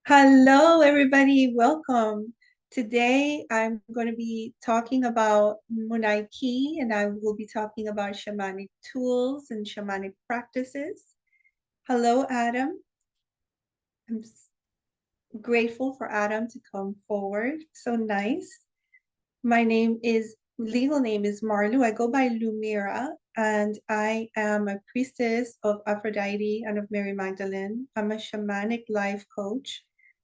Hello, everybody. Welcome. Today, I'm going to be talking about Munay-Ki, and I will be talking about shamanic tools and shamanic practices. Hello, Adam. I'm grateful for Adam to come forward. So nice. My legal name is Marlu. I go by Lumira, and I am a priestess of Aphrodite and of Mary Magdalene. I'm a shamanic life coach,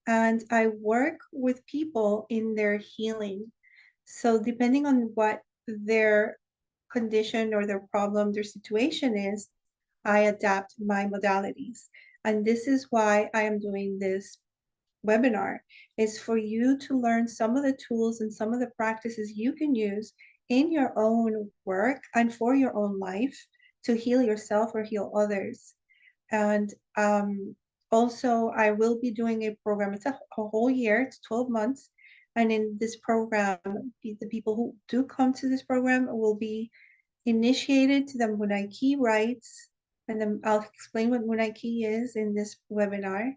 and I work with people in their healing. So depending on what their condition or their problem, their situation is, I adapt my modalities. And this is why I am doing this webinar, is for you to learn some of the tools and some of the practices you can use in your own work and for your own life to heal yourself or heal others. And also, I will be doing a program. It's a whole year, it's 12 months. And in this program, the people who do come to this program will be initiated to the Munay-Ki rites. And then I'll explain what Munay-Ki is in this webinar.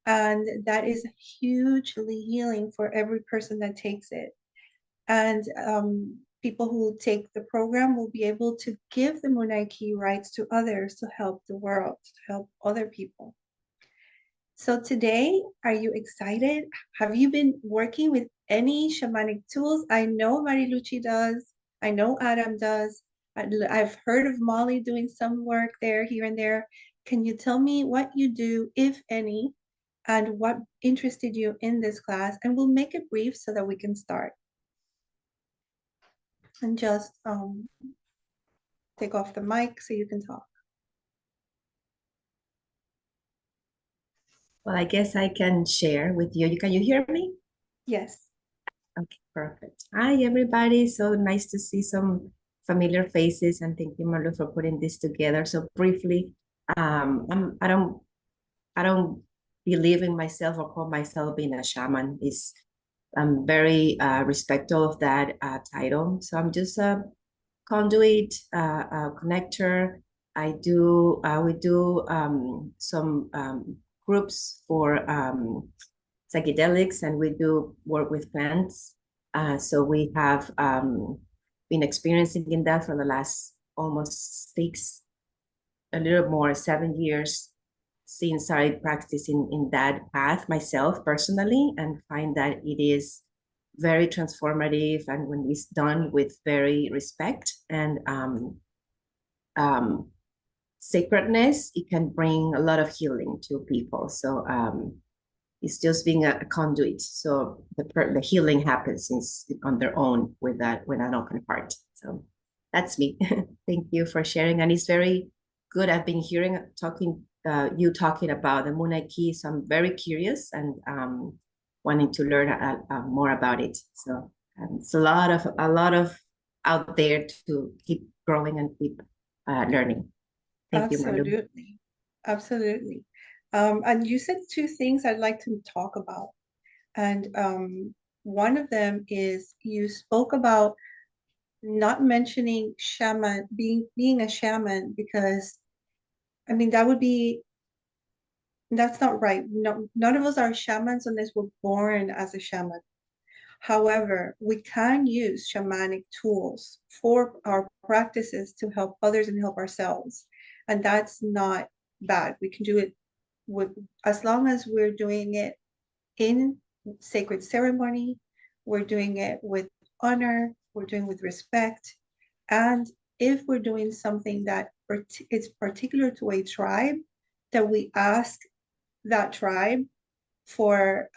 And that is hugely healing for every person that takes it. And people who take the program will be able to give the Munay-Ki rights to others to help the world, to help other people. So today, are you excited? Have you been working with any shamanic tools? I know Marilucci does. I know Adam does. I've heard of Molly doing some work there, here and there. Can you tell me what you do, if any, and what interested you in this class? And we'll make it brief so that we can start. And just take off the mic so you can talk. Well, I guess I can share with you. Can you hear me? Yes. Okay, perfect. Hi, everybody. So nice to see some familiar faces, and thank you, Marlo, for putting this together. So briefly, I don't believe in myself or call myself being a shaman. I'm very respectful of that title. So I'm just a conduit, a connector. We do some groups for psychedelics, and we do work with plants. So we have been experiencing in that for the last almost a little more, 7 years since I practicing in that path myself personally, and find that it is very transformative, and when it's done with very respect and sacredness, it can bring a lot of healing to people. So it's just being a conduit. So the healing happens on their own with an open heart. So that's me. Thank you for sharing. And it's very good. I've been you talking about the Munay-Ki, so I'm very curious and wanting to learn more about it. So it's a lot of out there to keep growing and keep learning. Thank you, Marlo. Absolutely. Absolutely. And you said two things I'd like to talk about. And one of them is you spoke about not mentioning shaman, being a shaman, because I mean that's not right. No, none of us are shamans unless we're born as a shaman. However, we can use shamanic tools for our practices to help others and help ourselves. And that's not bad. We can do it with, as long as we're doing it in sacred ceremony, we're doing it with honor, we're doing it with respect. And if we're doing something that is particular to a tribe, that we ask that tribe for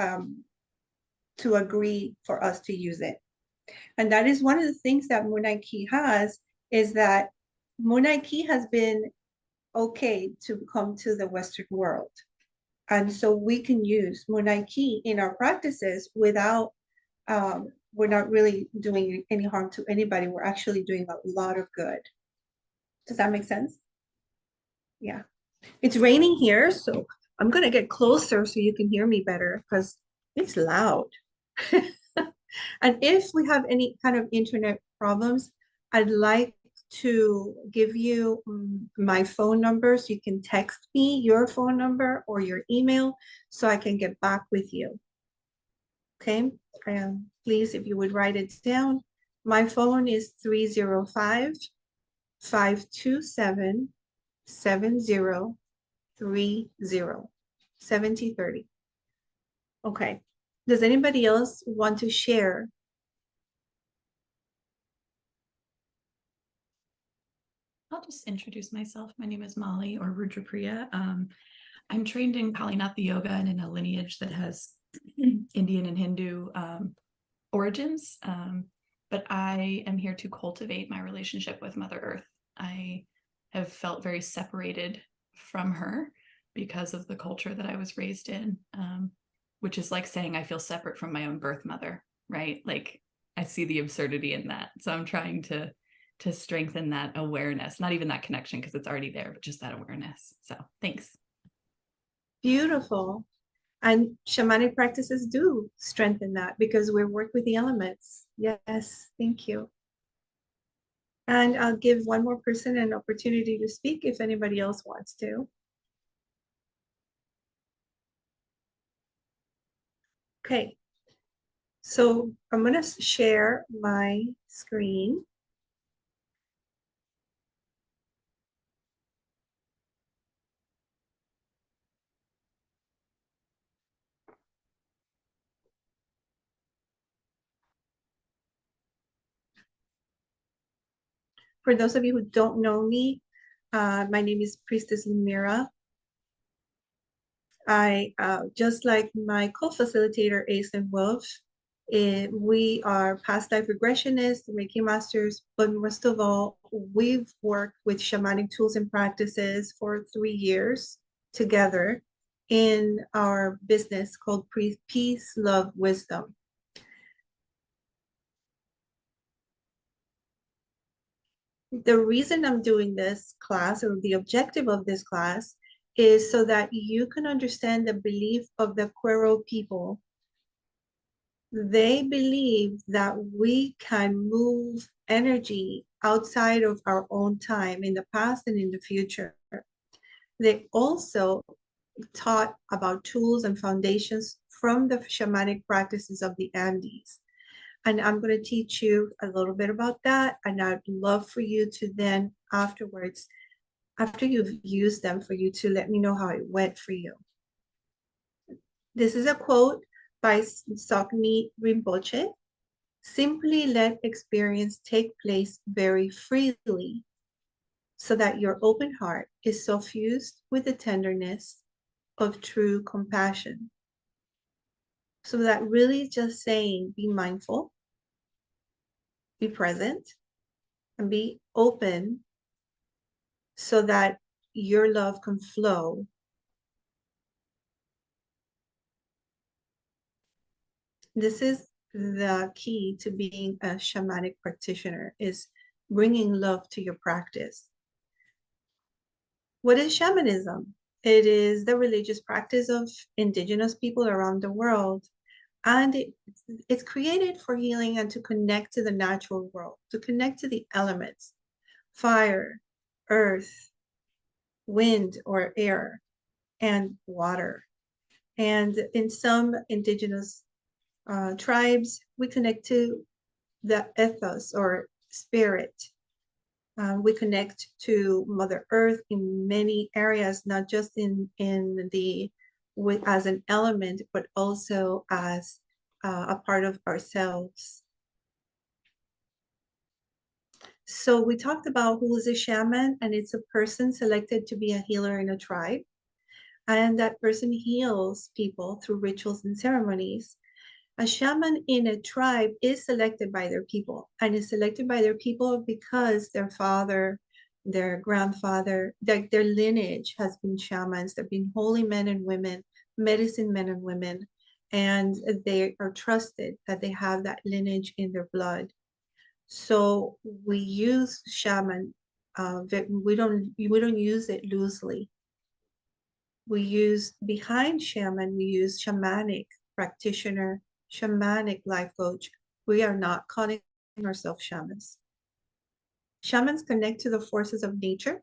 to agree for us to use it. And that is one of the things that Munay-Ki has, is that Munay-Ki has been okay to come to the Western world. And so we can use Munay-Ki in our practices without, we're not really doing any harm to anybody. We're actually doing a lot of good. Does that make sense? Yeah. It's raining here, so I'm going to get closer so you can hear me better because it's loud. And if we have any kind of internet problems, I'd like to give you my phone number so you can text me your phone number or your email so I can get back with you. Okay, please, if you would write it down. My phone is 305-527-7030, 7030. Okay, does anybody else want to share? I'll just introduce myself. My name is Molly, or Rudrapriya. I'm trained in Kalinatha Yoga and in a lineage that has Indian and Hindu origins, but I am here to cultivate my relationship with Mother Earth. I have felt very separated from her because of the culture that I was raised in, which is like saying I feel separate from my own birth mother, right? Like I see the absurdity in that. So I'm trying to strengthen that awareness, not even that connection because it's already there, but just that awareness. So thanks. Beautiful. And shamanic practices do strengthen that because we work with the elements. Yes, thank you. And I'll give one more person an opportunity to speak if anybody else wants to. Okay, so I'm going to share my screen. For those of you who don't know me, my name is Priestess Lumira. I, just like my co-facilitator, Ace and Wolf, we are past life regressionists, Reiki masters, but most of all, we've worked with shamanic tools and practices for 3 years together in our business called Peace, Love, Wisdom. The reason I'm doing this class, or the objective of this class, is so that you can understand the belief of the Quero people. They believe that we can move energy outside of our own time in the past and in the future. They also taught about tools and foundations from the shamanic practices of the Andes. And I'm going to teach you a little bit about that. And I'd love for you to then afterwards, after you've used them, for you to let me know how it went for you. This is a quote by Sakni Rinpoche. Simply let experience take place very freely so that your open heart is suffused with the tenderness of true compassion. So that really just saying, be mindful, be present, and be open so that your love can flow. This is the key to being a shamanic practitioner, is bringing love to your practice. What is shamanism? It is the religious practice of indigenous people around the world. And it's created for healing and to connect to the natural world, to connect to the elements, fire, earth, wind or air, and water. And in some indigenous tribes, we connect to the ethos or spirit. We connect to Mother Earth in many areas, not just in the as an element, but also as a part of ourselves. So we talked about who is a shaman, and it's a person selected to be a healer in a tribe. And that person heals people through rituals and ceremonies. A shaman in a tribe is selected by their people, and is selected by their people because their father, their grandfather, their lineage has been shamans. They've been holy men and women, medicine men and women, and they are trusted that they have that lineage in their blood. So we use shaman, we don't use it loosely. We use, behind shaman, we use shamanic practitioner, shamanic life coach. We are not calling ourselves shamans. Shamans connect to the forces of nature.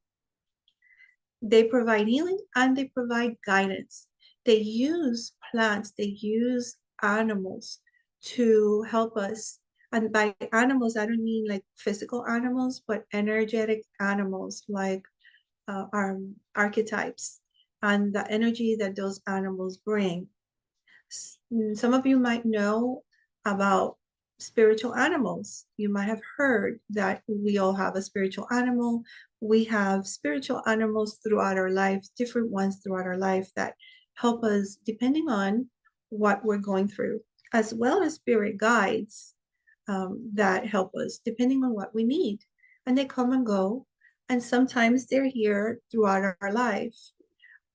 They provide healing and they provide guidance. They use plants, they use animals to help us. And by animals, I don't mean like physical animals, but energetic animals like our archetypes and the energy that those animals bring. Some of you might know about spiritual animals. You might have heard that we all have a spiritual animal. We have spiritual animals throughout our lives, different ones throughout our life that help us depending on what we're going through, as well as spirit guides that help us depending on what we need. And they come and go, and sometimes they're here throughout our life.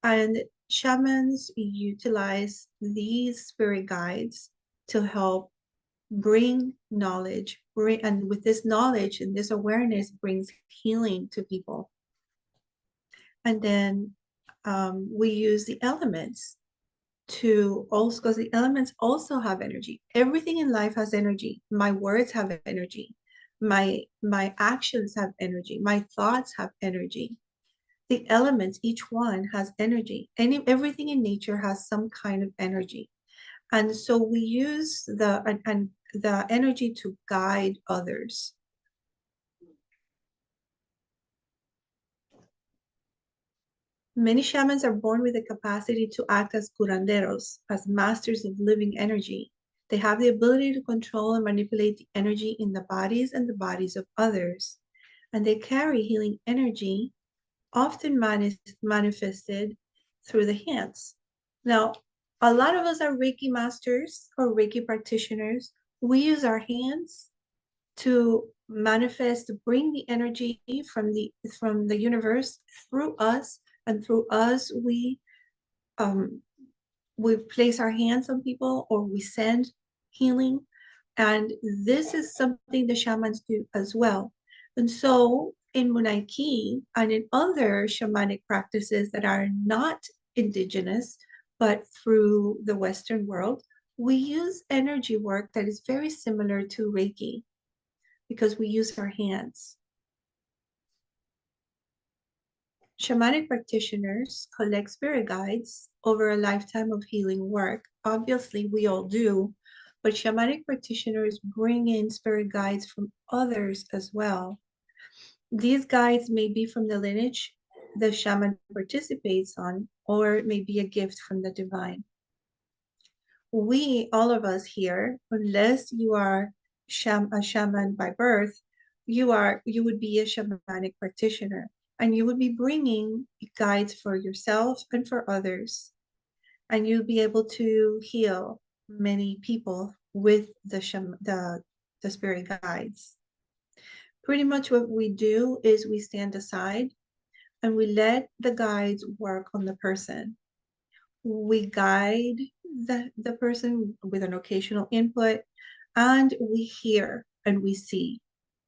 And shamans utilize these spirit guides to help bring knowledge, and with this knowledge and this awareness brings healing to people. And then we use the elements to also, because the elements also have energy. Everything in life has energy. My words have energy. My actions have energy. My thoughts have energy. The elements, each one has energy. Everything in nature has some kind of energy. And so we use the energy to guide others. Many shamans are born with the capacity to act as curanderos, as masters of living energy. They have the ability to control and manipulate the energy in the bodies and the bodies of others. And they carry healing energy, often manifested through the hands. Now, a lot of us are Reiki masters or Reiki practitioners. We use our hands to manifest, to bring the energy from the universe through us, and through us we place our hands on people or we send healing. And this is something the shamans do as well. And so in Munay-Ki and in other shamanic practices that are not indigenous, but through the Western world, we use energy work that is very similar to Reiki because we use our hands. Shamanic practitioners collect spirit guides over a lifetime of healing work. Obviously, we all do, but shamanic practitioners bring in spirit guides from others as well. These guides may be from the lineage the shaman participates on, or it may be a gift from the divine. We, all of us here, unless you are a shaman by birth, you would be a shamanic practitioner, and you would be bringing guides for yourself and for others, and you'll be able to heal many people with the spirit guides. Pretty much what we do is we stand aside and we let the guides work on the person. We guide the person with an occasional input, and we hear and we see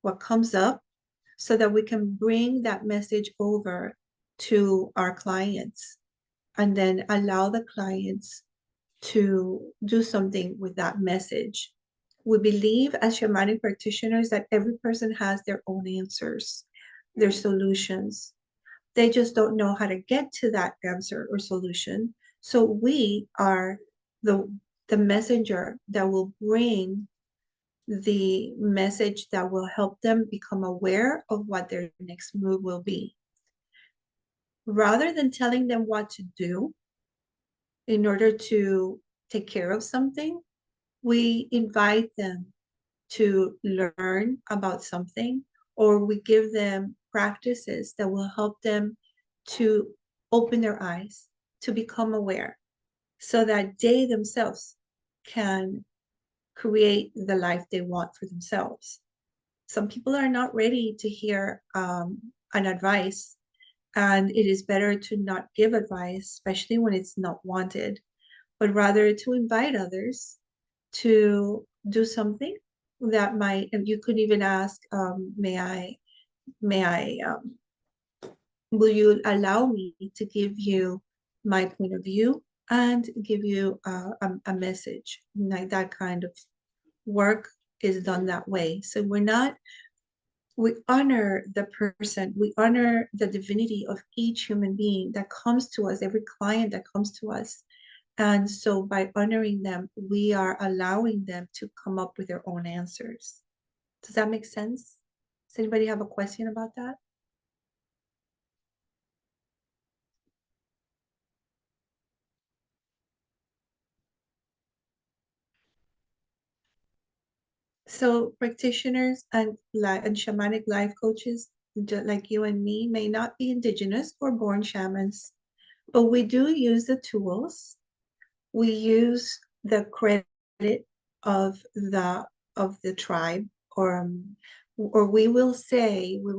what comes up so that we can bring that message over to our clients and then allow the clients to do something with that message. We believe as shamanic practitioners that every person has their own answers, their solutions. They just don't know how to get to that answer or solution. So we are the messenger that will bring the message that will help them become aware of what their next move will be. Rather than telling them what to do in order to take care of something, we invite them to learn about something, or we give them practices that will help them to open their eyes, to become aware, so that they themselves can create the life they want for themselves. Some people are not ready to hear an advice, and it is better to not give advice, especially when it's not wanted, but rather to invite others to do something that might, and you could even ask, will you allow me to give you my point of view and give you a message? Like that kind of work is done that way. So we're not we honor the person, we honor the divinity of each human being that comes to us, every client that comes to us. And so by honoring them, we are allowing them to come up with their own answers. Does that make sense? Does anybody have a question about that? So practitioners and shamanic life coaches, like you and me, may not be indigenous or born shamans, but we do use the tools. We use the credit of the tribe, or we will say we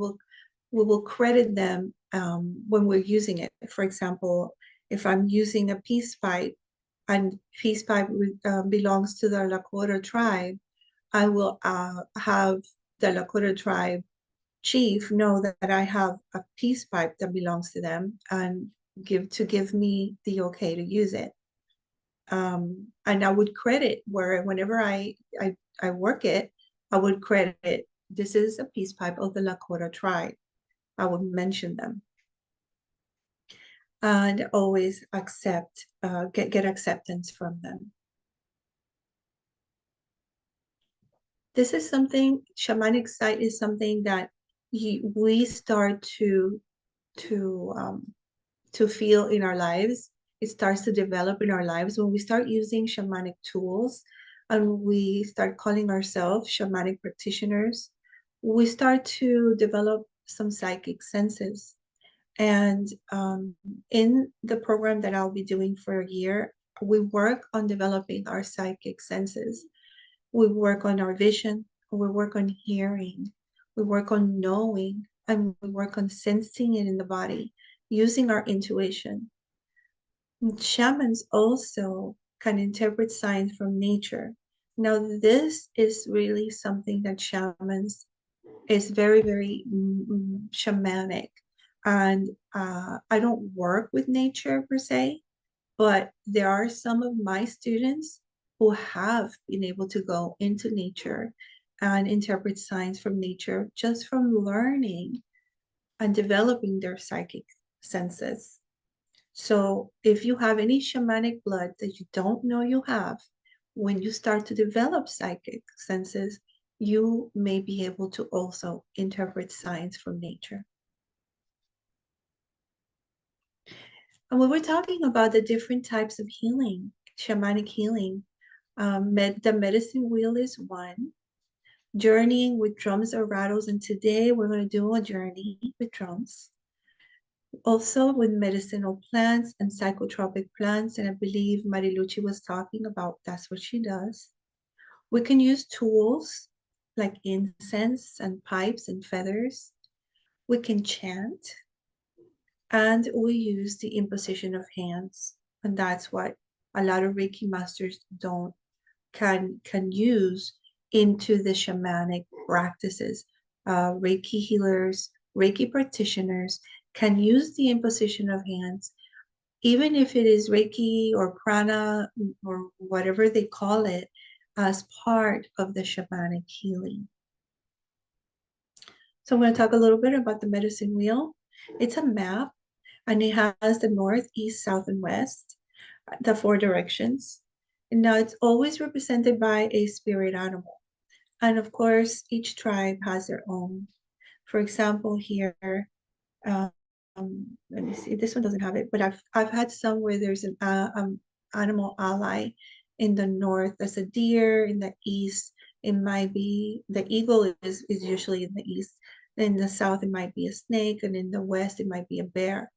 will credit them when we're using it. For example, if I'm using a peace pipe and peace pipe belongs to the Lakota tribe, I will have the Lakota tribe chief know that I have a peace pipe that belongs to them and give me the okay to use it. And I would credit whenever I work it, I would credit, this is a peace pipe of the Lakota tribe. I would mention them and always get acceptance from them. This is something, shamanic sight is something that we start to feel in our lives. It starts to develop in our lives when we start using shamanic tools and we start calling ourselves shamanic practitioners. We start to develop some psychic senses. And in the program that I'll be doing for a year, we work on developing our psychic senses. We work on our vision, we work on hearing, we work on knowing, and we work on sensing it in the body, using our intuition. Shamans also can interpret signs from nature. Now, this is really something that shamans is very, very shamanic. And I don't work with nature per se, but there are some of my students who have been able to go into nature and interpret signs from nature just from learning and developing their psychic senses. So if you have any shamanic blood that you don't know you have, when you start to develop psychic senses, you may be able to also interpret signs from nature. And when we're talking about the different types of healing, shamanic healing, the medicine wheel is one. Journeying with drums or rattles, and today we're going to do a journey with drums. Also with medicinal plants and psychotropic plants, and I believe Marilucci was talking about that's what she does. We can use tools like incense and pipes and feathers. We can chant, and we use the imposition of hands, and that's what a lot of Reiki masters can use into the shamanic practices. Reiki healers, Reiki practitioners can use the imposition of hands, even if it is Reiki or prana or whatever they call it, as part of the shamanic healing. So I'm going to talk a little bit about the medicine wheel. It's a map, and it has the north, east, south, and west, the 4 directions. And now it's always represented by a spirit animal. And of course, each tribe has their own. For example, here, let me see, this one doesn't have it, but I've had some where there's an animal ally. In the north, there's a deer. In the east, it might be, the eagle is usually in the east. In the south, it might be a snake, and in the west, it might be a bear.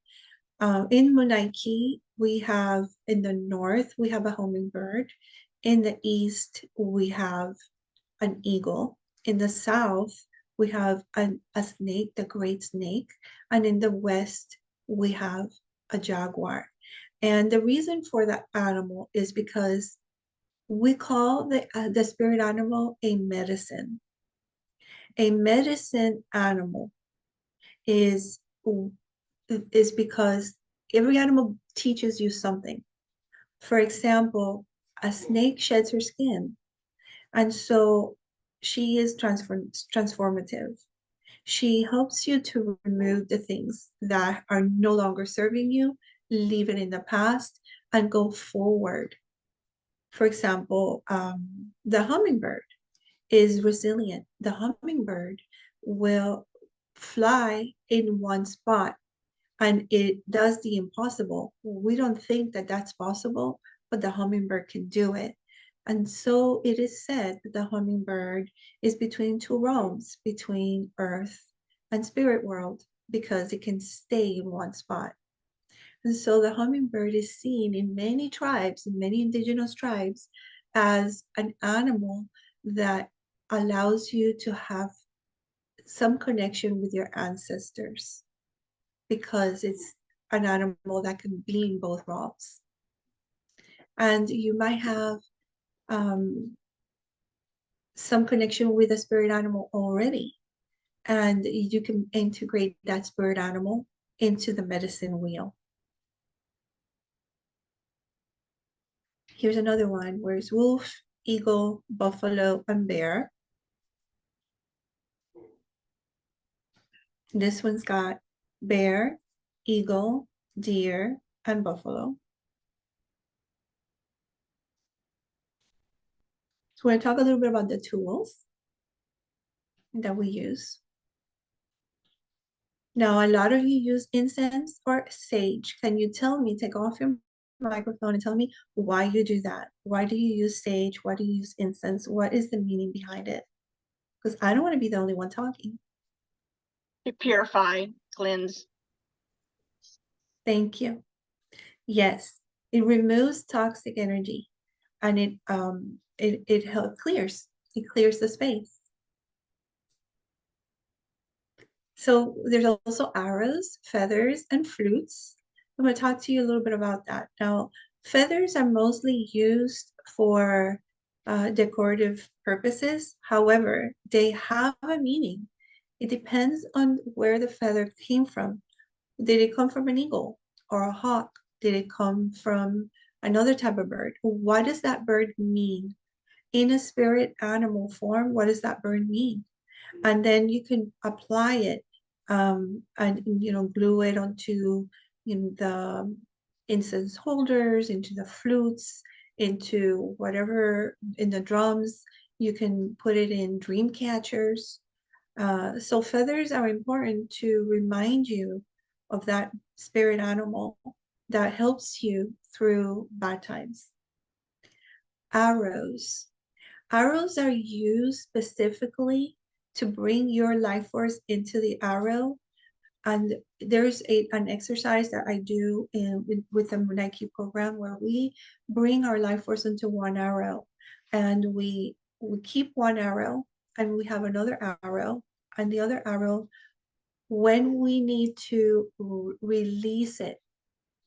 In Munay-Ki, we have, in the north, we have a hummingbird. In the east, we have an eagle. In the south, we have a snake, the great snake. And in the west, we have a jaguar. And the reason for that animal is because we call the spirit animal a medicine. A medicine animal is because every animal teaches you something. For example, a snake sheds her skin, and so she is transformative. She helps you to remove the things that are no longer serving you, leave it in the past, and go forward. For example, the hummingbird is resilient. The hummingbird will fly in one spot and it does the impossible. We don't think that that's possible, but the hummingbird can do it. And so it is said that the hummingbird is between two realms, between earth and spirit world, because it can stay in one spot. And so the hummingbird is seen in many tribes, in many indigenous tribes, as an animal that allows you to have some connection with your ancestors, because it's an animal that can be in both realms. And you might have some connection with a spirit animal already, and you can integrate that spirit animal into the medicine wheel. Here's another one, where it's wolf, eagle, buffalo, and bear. This one's got bear, eagle, deer, and buffalo. So we're going to talk a little bit about the tools that we use. Now, a lot of you use incense or sage. Can you tell me, take off your microphone and tell me why you do that? Why do you use sage? Why do you use incense? What is the meaning behind it? Because I don't want to be the only one talking. To purify, cleanse. Thank you. Yes, it removes toxic energy, and it clears. It clears the space. So there's also arrows, feathers, and flutes. I'm going to talk to you a little bit about that. Now, feathers are mostly used for decorative purposes. However, they have a meaning. It depends on where the feather came from. Did it come from an eagle or a hawk? Did it come from another type of bird? What does that bird mean? In a spirit animal form, what does that bird mean? And then you can apply it and glue it onto the incense holders, into the flutes, into whatever, in the drums. You can put it in dream catchers. So feathers are important to remind you of that spirit animal that helps you through bad times. Arrows. Arrows are used specifically to bring your life force into the arrow. And there's an exercise that I do with the Munay-Ki program, where we bring our life force into one arrow, and we keep one arrow, and we have another arrow, and the other arrow, when we need to release it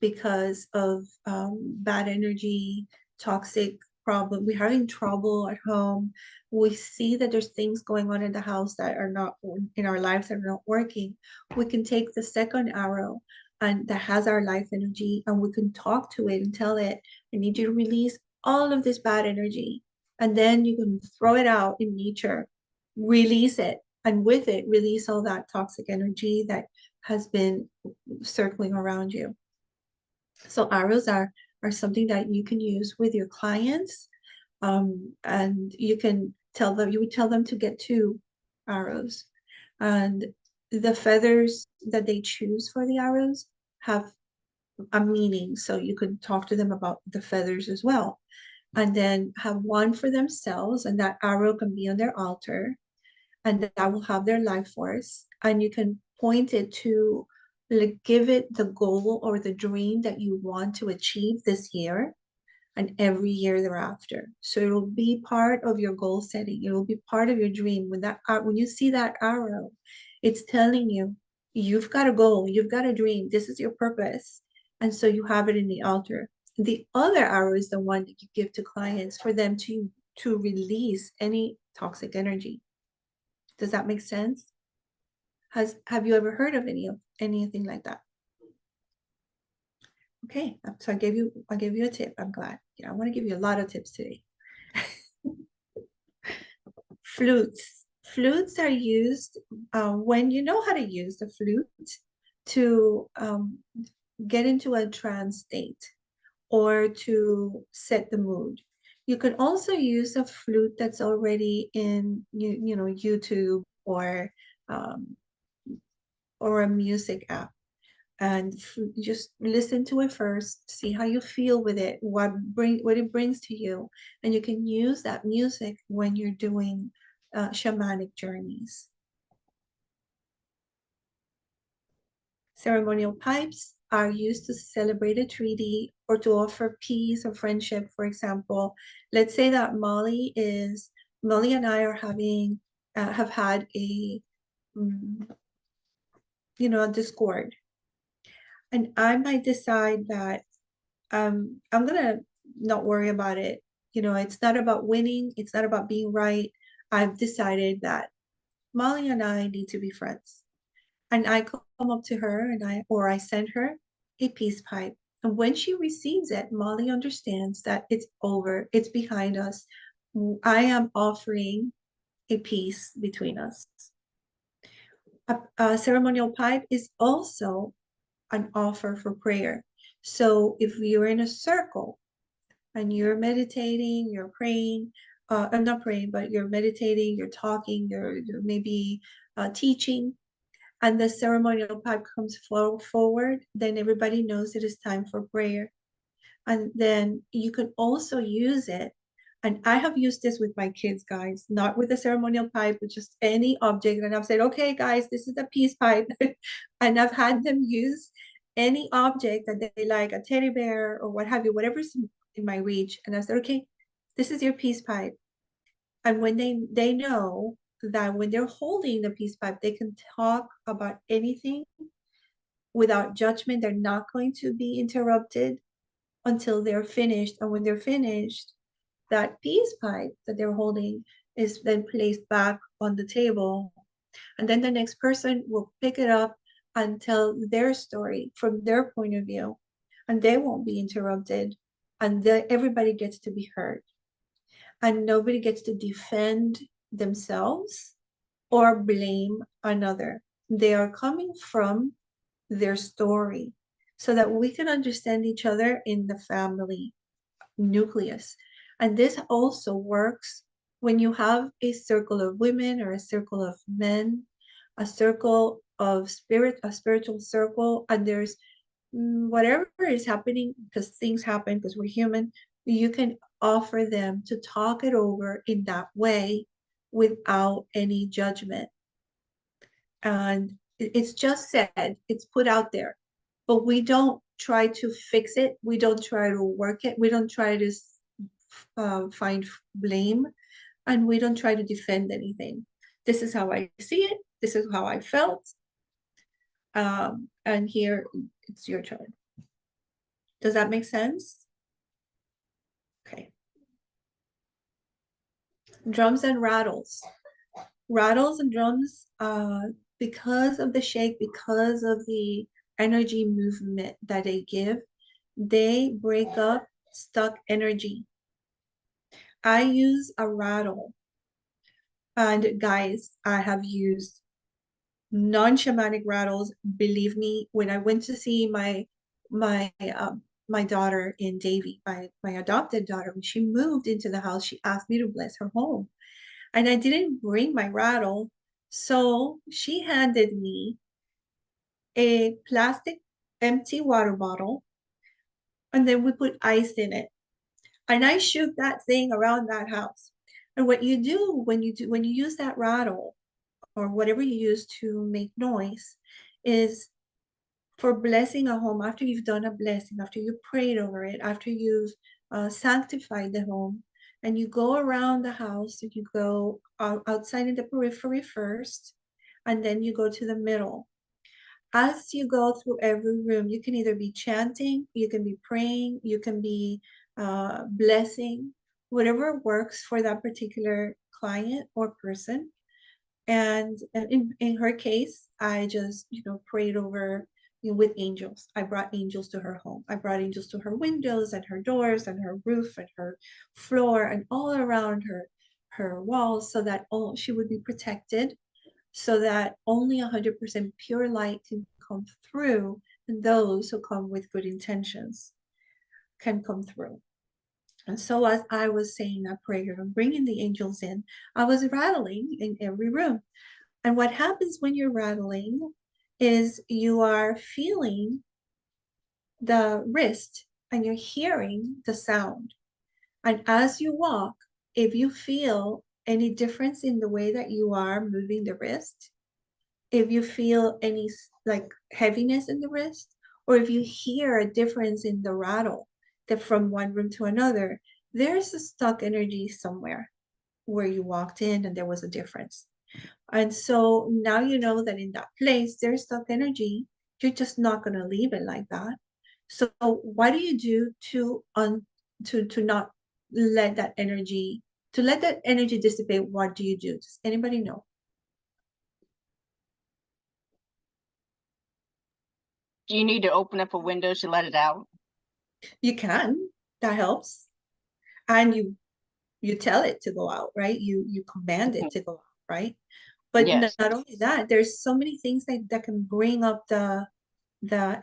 because of bad energy, toxic problem, we're having trouble at home, we see that there's things going on in the house that are not in our lives, that are not working, we can take the second arrow and that has our life energy, and we can talk to it and tell it, I need you to release all of this bad energy. And then you can throw it out in nature, release it, and with it release all that toxic energy that has been circling around you. So arrows are something that you can use with your clients, and you can tell them, you would tell them to get 2 arrows, and the feathers that they choose for the arrows have a meaning, so you could talk to them about the feathers as well, and then have one for themselves, and that arrow can be on their altar, and that will have their life force, and you can point it to, like, give it the goal or the dream that you want to achieve this year and every year thereafter. So it'll be part of your goal setting. It will be part of your dream. When you see that arrow, it's telling you, you've got a goal, you've got a dream, this is your purpose. And so you have it in the altar. The other arrow is the one that you give to clients for them to release any toxic energy. Does that make sense? Have you ever heard of anything like that? Okay, so I gave you a tip. I'm glad. Yeah, I want to give you a lot of tips today. Flutes. Flutes are used when you know how to use the flute to get into a trance state or to set the mood. You can also use a flute that's already in YouTube um, or a music app, and just listen to it first, see how you feel with it, what it brings to you, and you can use that music when you're doing shamanic journeys. Ceremonial pipes are used to celebrate a treaty or to offer peace or friendship. For example, let's say that Molly and I are having have had a a discord, and I might decide that I'm gonna not worry about it. It's not about winning, it's not about being right. I've decided that Molly and I need to be friends. And I come up to her and I send her a peace pipe. And when she receives it, Molly understands that it's over, it's behind us. I am offering a peace between us. A ceremonial pipe is also an offer for prayer. So if you're in a circle and you're meditating, you're praying, I'm not praying, but you're meditating, you're talking, you're maybe teaching, and the ceremonial pipe comes forward, then everybody knows it is time for prayer. And then you can also use it. And I have used this with my kids, guys, not with the ceremonial pipe, but just any object. And I've said, okay, guys, this is a peace pipe. And I've had them use any object that they like, a teddy bear or what have you, whatever's in my reach. And I said, okay, this is your peace pipe. And when they know that when they're holding the peace pipe, they can talk about anything without judgment. They're not going to be interrupted until they're finished. And when they're finished, that peace pipe that they're holding is then placed back on the table. And then the next person will pick it up and tell their story from their point of view. And they won't be interrupted. And everybody gets to be heard. And nobody gets to defend themselves or blame another. They are coming from their story so that we can understand each other in the family nucleus. And this also works when you have a circle of women or a circle of men, a circle of spirit, a spiritual circle, and there's whatever is happening, because things happen because we're human, you can offer them to talk it over in that way without any judgment. And it's just said, it's put out there, but we don't try to fix it. We don't try to work it. We don't try to find blame, and we don't try to defend anything. This is how I see it. This is how I felt. And here it's your turn. Does that make sense? Okay. Drums and rattles. Rattles and drums, because of the shake, because of the energy movement that they give, they break up stuck energy. I use a rattle. And guys, I have used non-shamanic rattles. Believe me, when I went to see my daughter in Davie, my adopted daughter, when she moved into the house, she asked me to bless her home. And I didn't bring my rattle. So she handed me a plastic empty water bottle, and then we put ice in it. And I shook that thing around that house. And what you do when you use that rattle or whatever you use to make noise is for blessing a home, after you've done a blessing, after you prayed over it, after you've sanctified the home, and you go around the house, and you go outside in the periphery first, and then you go to the middle. As you go through every room, you can either be chanting, you can be praying, you can be blessing, whatever works for that particular client or person. And in her case, I just, prayed over, with angels. I brought angels to her home. I brought angels to her windows and her doors and her roof and her floor and all around her. her walls so that she would be protected, so that only 100% pure light can come through, and those who come with good intentions can come through. And so as I was saying that prayer and bringing the angels in, I was rattling in every room. And what happens when you're rattling is you are feeling the wrist and you're hearing the sound. And as you walk, if you feel any difference in the way that you are moving the wrist, if you feel any like heaviness in the wrist, or if you hear a difference in the rattle that from one room to another, there's a stuck energy somewhere where you walked in and there was a difference. And so now you know that in that place there's stuck energy. You're just not going to leave it like that. So what do you do to not let that energy dissipate? What do you do? Does anybody know? Do you need to open up a window to let it out? You can. That helps. And you tell it to go out, right? You command it to go out, right? But Yes. not only that, there's so many things that can bring up the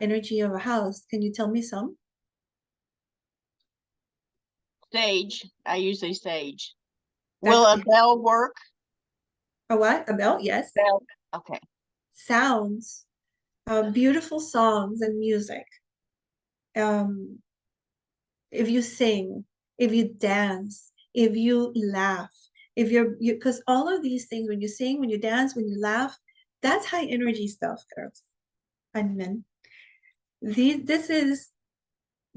energy of a house. Can you tell me some? Sage. I usually sage. Will a That's bell work? a what? A bell? Yes. Bell. Okay. Sounds, beautiful songs and music. If you sing, if you dance, if you laugh, if because all of these things, when you sing, when you dance, when you laugh, that's high energy stuff, girls and men. This is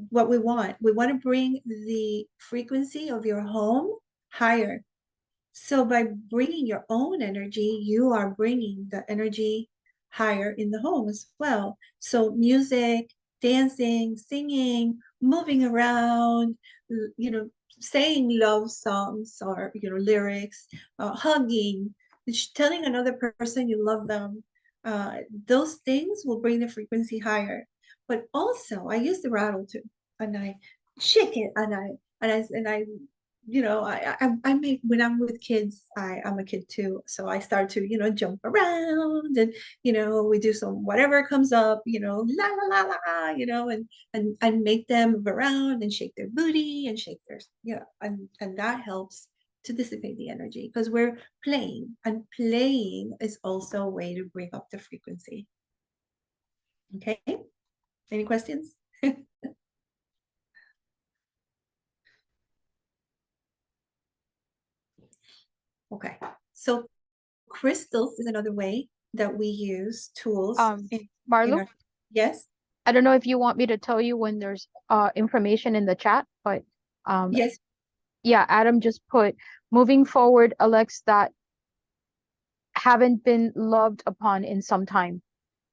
what we want. We want to bring the frequency of your home higher. So by bringing your own energy, you are bringing the energy higher in the home as well. So music, dancing, singing, moving around, saying love songs or, lyrics, hugging, telling another person you love them. Those things will bring the frequency higher. But also, I use the rattle too, and I shake it, and I I make, when I'm with kids, I'm a kid too, so I start to jump around, and we do some whatever comes up, la la la la, and make them move around and shake their booty and shake their and that helps to dissipate the energy, because we're playing, and playing is also a way to bring up the frequency. Okay, any questions? Okay, so crystals is another way that we use tools in Marlo, our, yes, I don't know if you want me to tell you when there's information in the chat, but yes, yeah, Adam just put moving forward elects that haven't been loved upon in some time.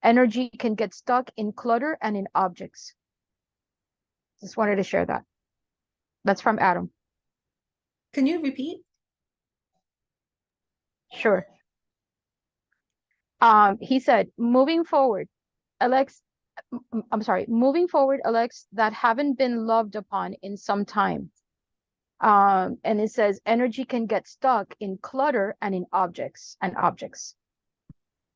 Energy can get stuck in clutter and in objects. Just wanted to share that. That's from Adam. can you repeat? Sure. He said, moving forward elects, moving forward elects that haven't been loved upon in some time. And it says energy can get stuck in clutter and in objects.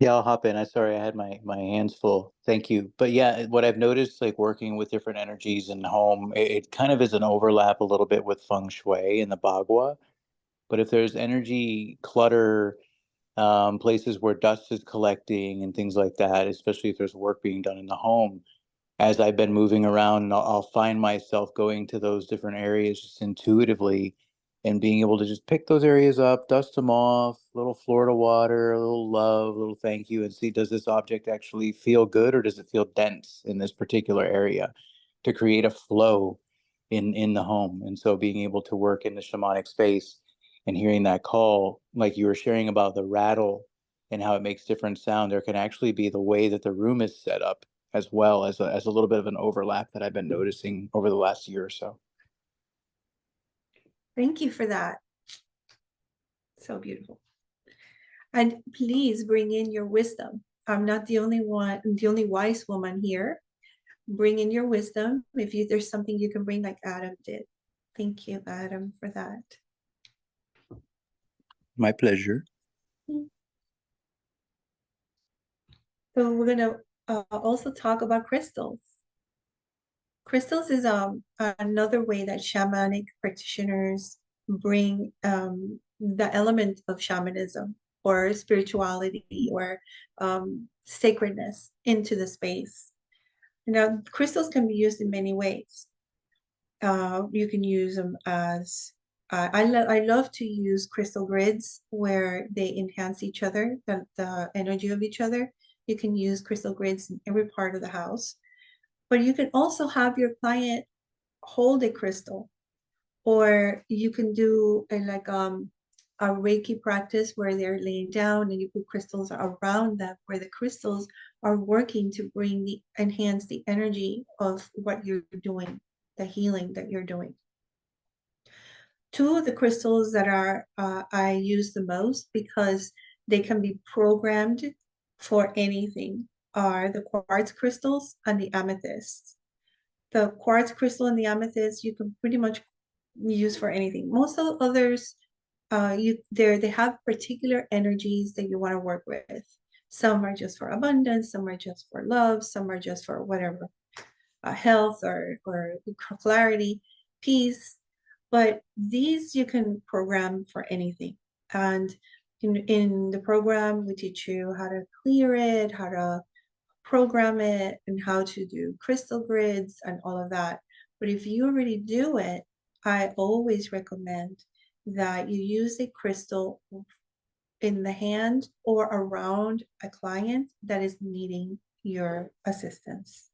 Yeah, I'll hop in. I'm sorry, I had my hands full. Thank you. But yeah, what I've noticed, like working with different energies in home, it kind of is an overlap a little bit with feng shui and the bagua. But if there's energy clutter, places where dust is collecting and things like that, especially if there's work being done in the home, as I've been moving around, I'll find myself going to those different areas just intuitively and being able to just pick those areas up, dust them off, a little Florida water, a little love, a little thank you, and see, does this object actually feel good or does it feel dense in this particular area, to create a flow in the home. And so being able to work in the shamanic space and hearing that call, like you were sharing about the rattle and how it makes different sound, there can actually be the way that the room is set up as well as a little bit of an overlap that I've been noticing over the last year or so. Thank you for that. So beautiful. And please bring in your wisdom. I'm not the only one, the only wise woman here. Bring in your wisdom. If there's something you can bring, like Adam did. Thank you, Adam, for that. My pleasure. So we're gonna also talk about crystals. Crystals is another way that shamanic practitioners bring the element of shamanism or spirituality or sacredness into the space. Now, crystals can be used in many ways. You can use them as I love to use crystal grids where they enhance each other, the energy of each other. You can use crystal grids in every part of the house, but you can also have your client hold a crystal, or you can do a Reiki practice where they're laying down and you put crystals around them, where the crystals are working to enhance the energy of what you're doing, the healing that you're doing. Two of the crystals that I use the most because they can be programmed for anything are the quartz crystals and the amethyst. The quartz crystal and the amethyst you can pretty much use for anything. Most of the others, they have particular energies that you want to work with. Some are just for abundance, some are just for love, some are just for whatever, health or clarity, peace. But these you can program for anything. And in the program, we teach you how to clear it, how to program it, and how to do crystal grids and all of that. But if you already do it, I always recommend that you use a crystal in the hand or around a client that is needing your assistance.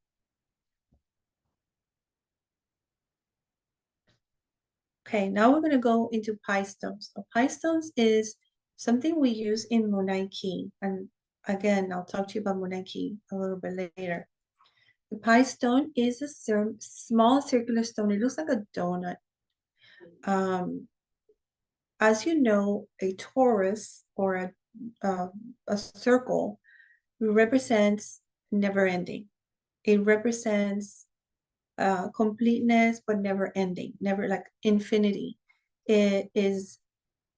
Okay, now we're going to go into pie stones. So pie stones is something we use in Munay-Ki. And again, I'll talk to you about Munay-Ki a little bit later. The pie stone is a small circular stone. It looks like a donut. As you know, a torus or a circle represents never ending. It represents completeness, but never ending, never like infinity. It is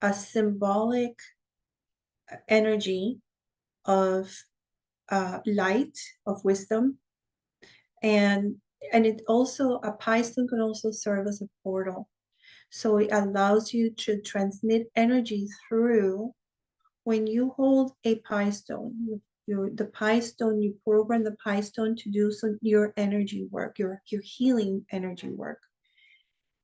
a symbolic energy of light, of wisdom, and it also, a pie stone can also serve as a portal. So it allows you to transmit energy through. When you hold a pie stone, the pie stone, you program the pie stone to do your energy work, your healing energy work.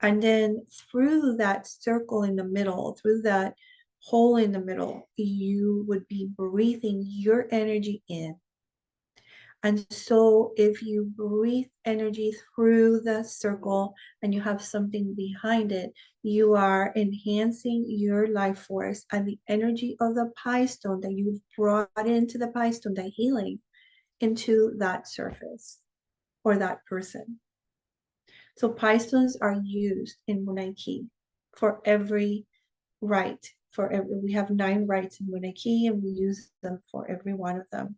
And then through that circle in the middle, through that hole in the middle, you would be breathing your energy in. And so if you breathe energy through the circle and you have something behind it, you are enhancing your life force and the energy of the pie stone that you've brought into the pie stone, that healing, into that surface or that person. So pie stones are used in Munay-Ki for every rite. We have 9 rites in Munay-Ki and we use them for every one of them.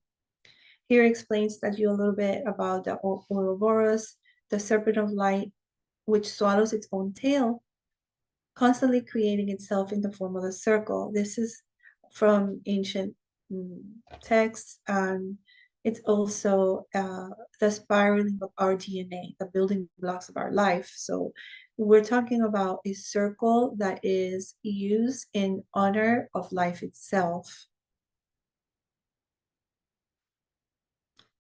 Here explains that you a little bit about the Ouroboros, the serpent of light, which swallows its own tail, constantly creating itself in the form of a circle. This is from ancient texts, and it's also the spiraling of our DNA, the building blocks of our life. So we're talking about a circle that is used in honor of life itself.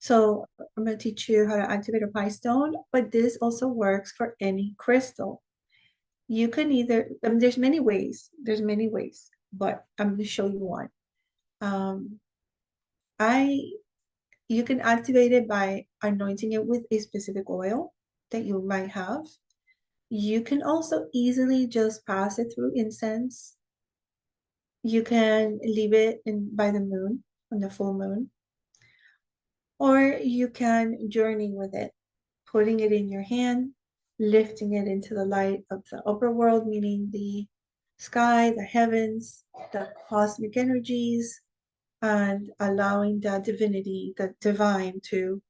So I'm going to teach you how to activate a pie stone, but this also works for any crystal. You can either, there's many ways, but I'm going to show you one. You can activate it by anointing it with a specific oil that you might have. You can also easily just pass it through incense. You can leave it by the moon, on the full moon. Or you can journey with it, putting it in your hand, lifting it into the light of the upper world, meaning the sky, the heavens, the cosmic energies, and allowing the divinity, the divine, to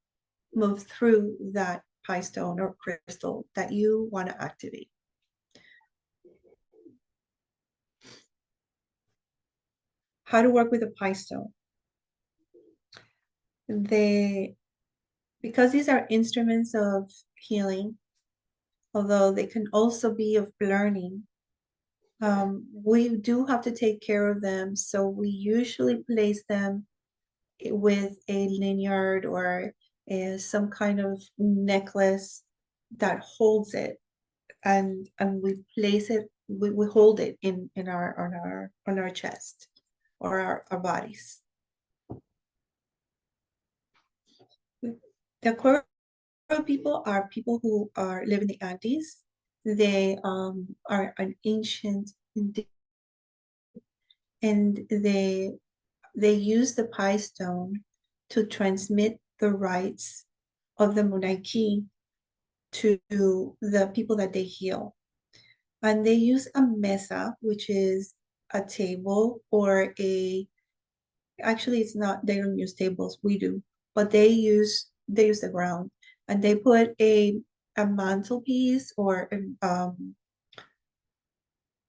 move through that pie stone or crystal that you want to activate. how to work with a pie stone. Because these are instruments of healing, although they can also be of learning, we do have to take care of them. So we usually place them with a lanyard or some kind of necklace that holds it, and we place it, we hold it in on our chest or our bodies. The Quero people are people who live in the Andes. They are an ancient, and they use the pie stone to transmit the rites of the Munay-Ki to the people that they heal. And they use a mesa, which is a table or actually it's not, they don't use tables, we do, but they use the ground, and they put a mantelpiece or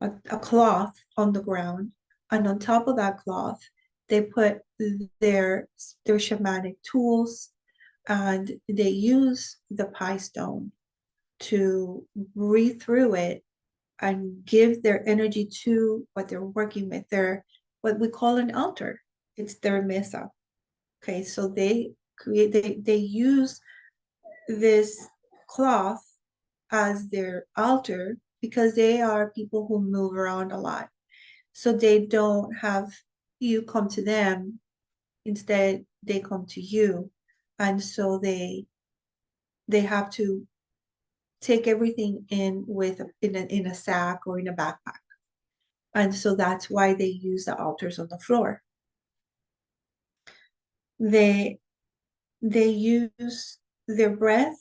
a cloth on the ground, and on top of that cloth they put their shamanic tools, and they use the pie stone to breathe through it and give their energy to what they're working with, their what we call an altar. It's their mesa. Okay, so they use this cloth as their altar because they are people who move around a lot. So they don't have you come to them. Instead, they come to you. And so they have to take everything in in a sack or in a backpack. And so that's why they use the altars on the floor. They use their breath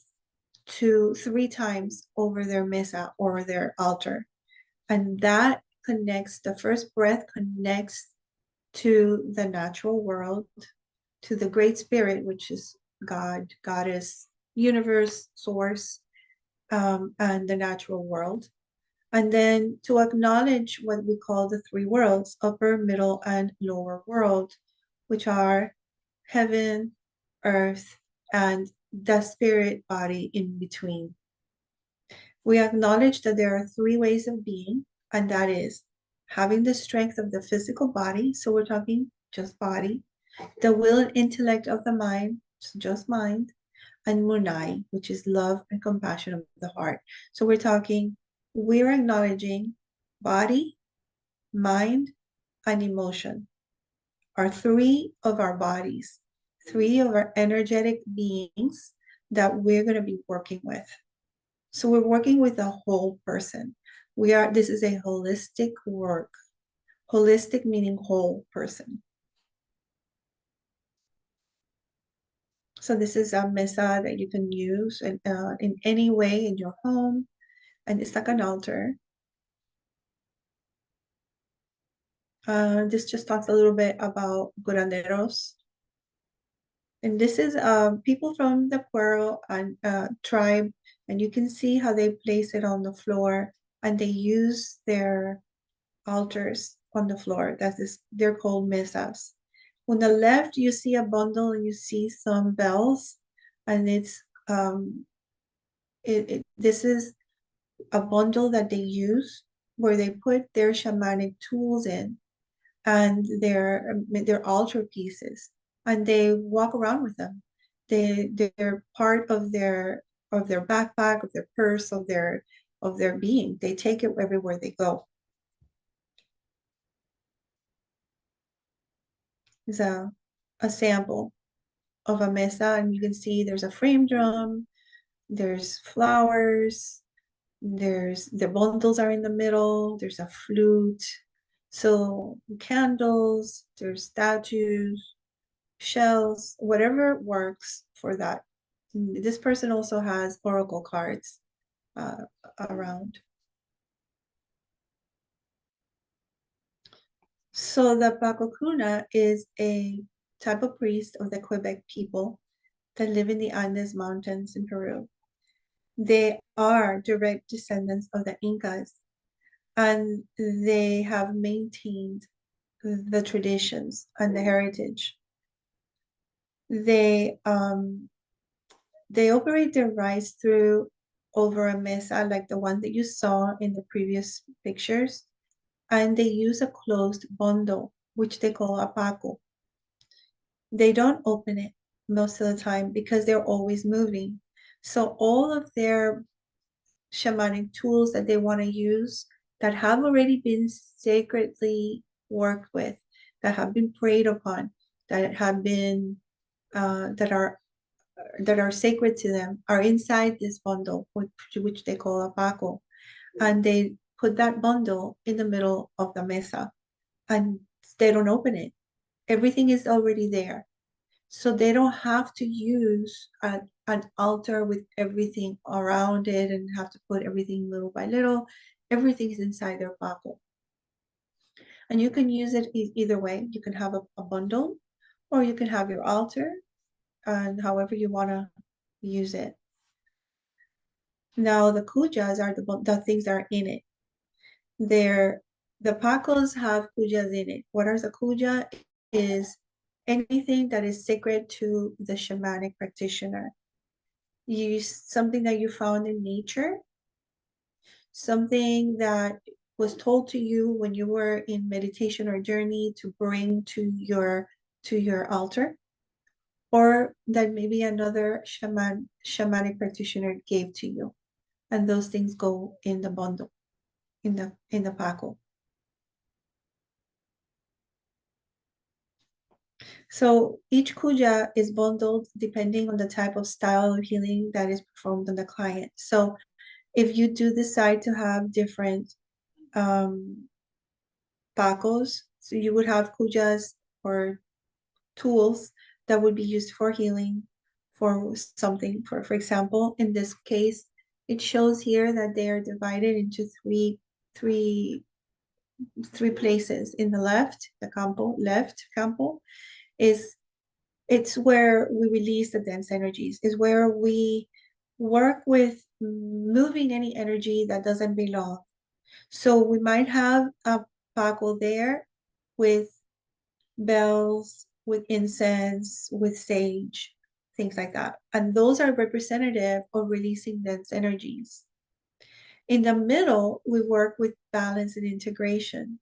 3 times over their mesa or their altar. And that connects, the first breath connects to the natural world, to the Great Spirit, which is God, Goddess, universe, source, and the natural world. And then to acknowledge what we call the 3 worlds, upper, middle, and lower world, which are heaven, earth, and the spirit body in between. We acknowledge that there are 3 ways of being, and that is having the strength of the physical body, so we're talking just body, the will and intellect of the mind, so just mind, and Munay, which is love and compassion of the heart. So we're acknowledging body, mind, and emotion are 3 of our bodies, 3 of our energetic beings that we're going to be working with. So we're working with a whole person. This is a holistic work. Holistic meaning whole person. So this is a mesa that you can use in any way in your home, and it's like an altar. This just talks a little bit about curanderos. And this is people from the Quero and tribe, and you can see how they place it on the floor, and they use their altars on the floor. They're called mesas. On the left, you see a bundle and you see some bells, and it's this is a bundle that they use where they put their shamanic tools in and their altar pieces, and they walk around with them. They're part of their backpack, of their purse, of their being. They take it everywhere they go. Is a sample of a mesa, and you can see there's a frame drum, there's flowers, the bundles are in the middle, there's a flute, so candles, there's statues, shells, whatever works for that. This person also has oracle cards around. So the Pacocuna is a type of priest of the Quebec people that live in the Andes Mountains in Peru. They are direct descendants of the Incas, and they have maintained the traditions and the heritage. They operate their rites through over a mesa like the one that you saw in the previous pictures, and they use a closed bundle, which they call a paco. They don't open it most of the time because they're always moving. So all of their shamanic tools that they want to use that have already been sacredly worked with, that have been prayed upon, that have been that are sacred to them, are inside this bundle, which they call a paco, and they put that bundle in the middle of the mesa, and they don't open it. Everything is already there. So they don't have to use an altar with everything around it and have to put everything little by little. Everything is inside their paco. And you can use it either way. You can have a bundle, or you can have your altar, and however you want to use it. Now the kujas are the things that are in it. The pacos have kujas in it. What is a kuja? Is anything that is sacred to the shamanic practitioner. Something that you found in nature, something that was told to you when you were in meditation or journey to bring to your altar, or that maybe another shamanic practitioner gave to you, and those things go in the bundle, in the paco. So each kuja is bundled depending on the type of style of healing that is performed on the client. So if you do decide to have different pacos, so you would have kujas or tools that would be used for healing, for something. For example, in this case, it shows here that they are divided into three places. In the left campo it's where we release the dense energies. Is where we work with moving any energy that doesn't belong. So we might have a paco there with bells, with incense, with sage, things like that. And those are representative of releasing dense energies. In the middle, we work with balance and integration.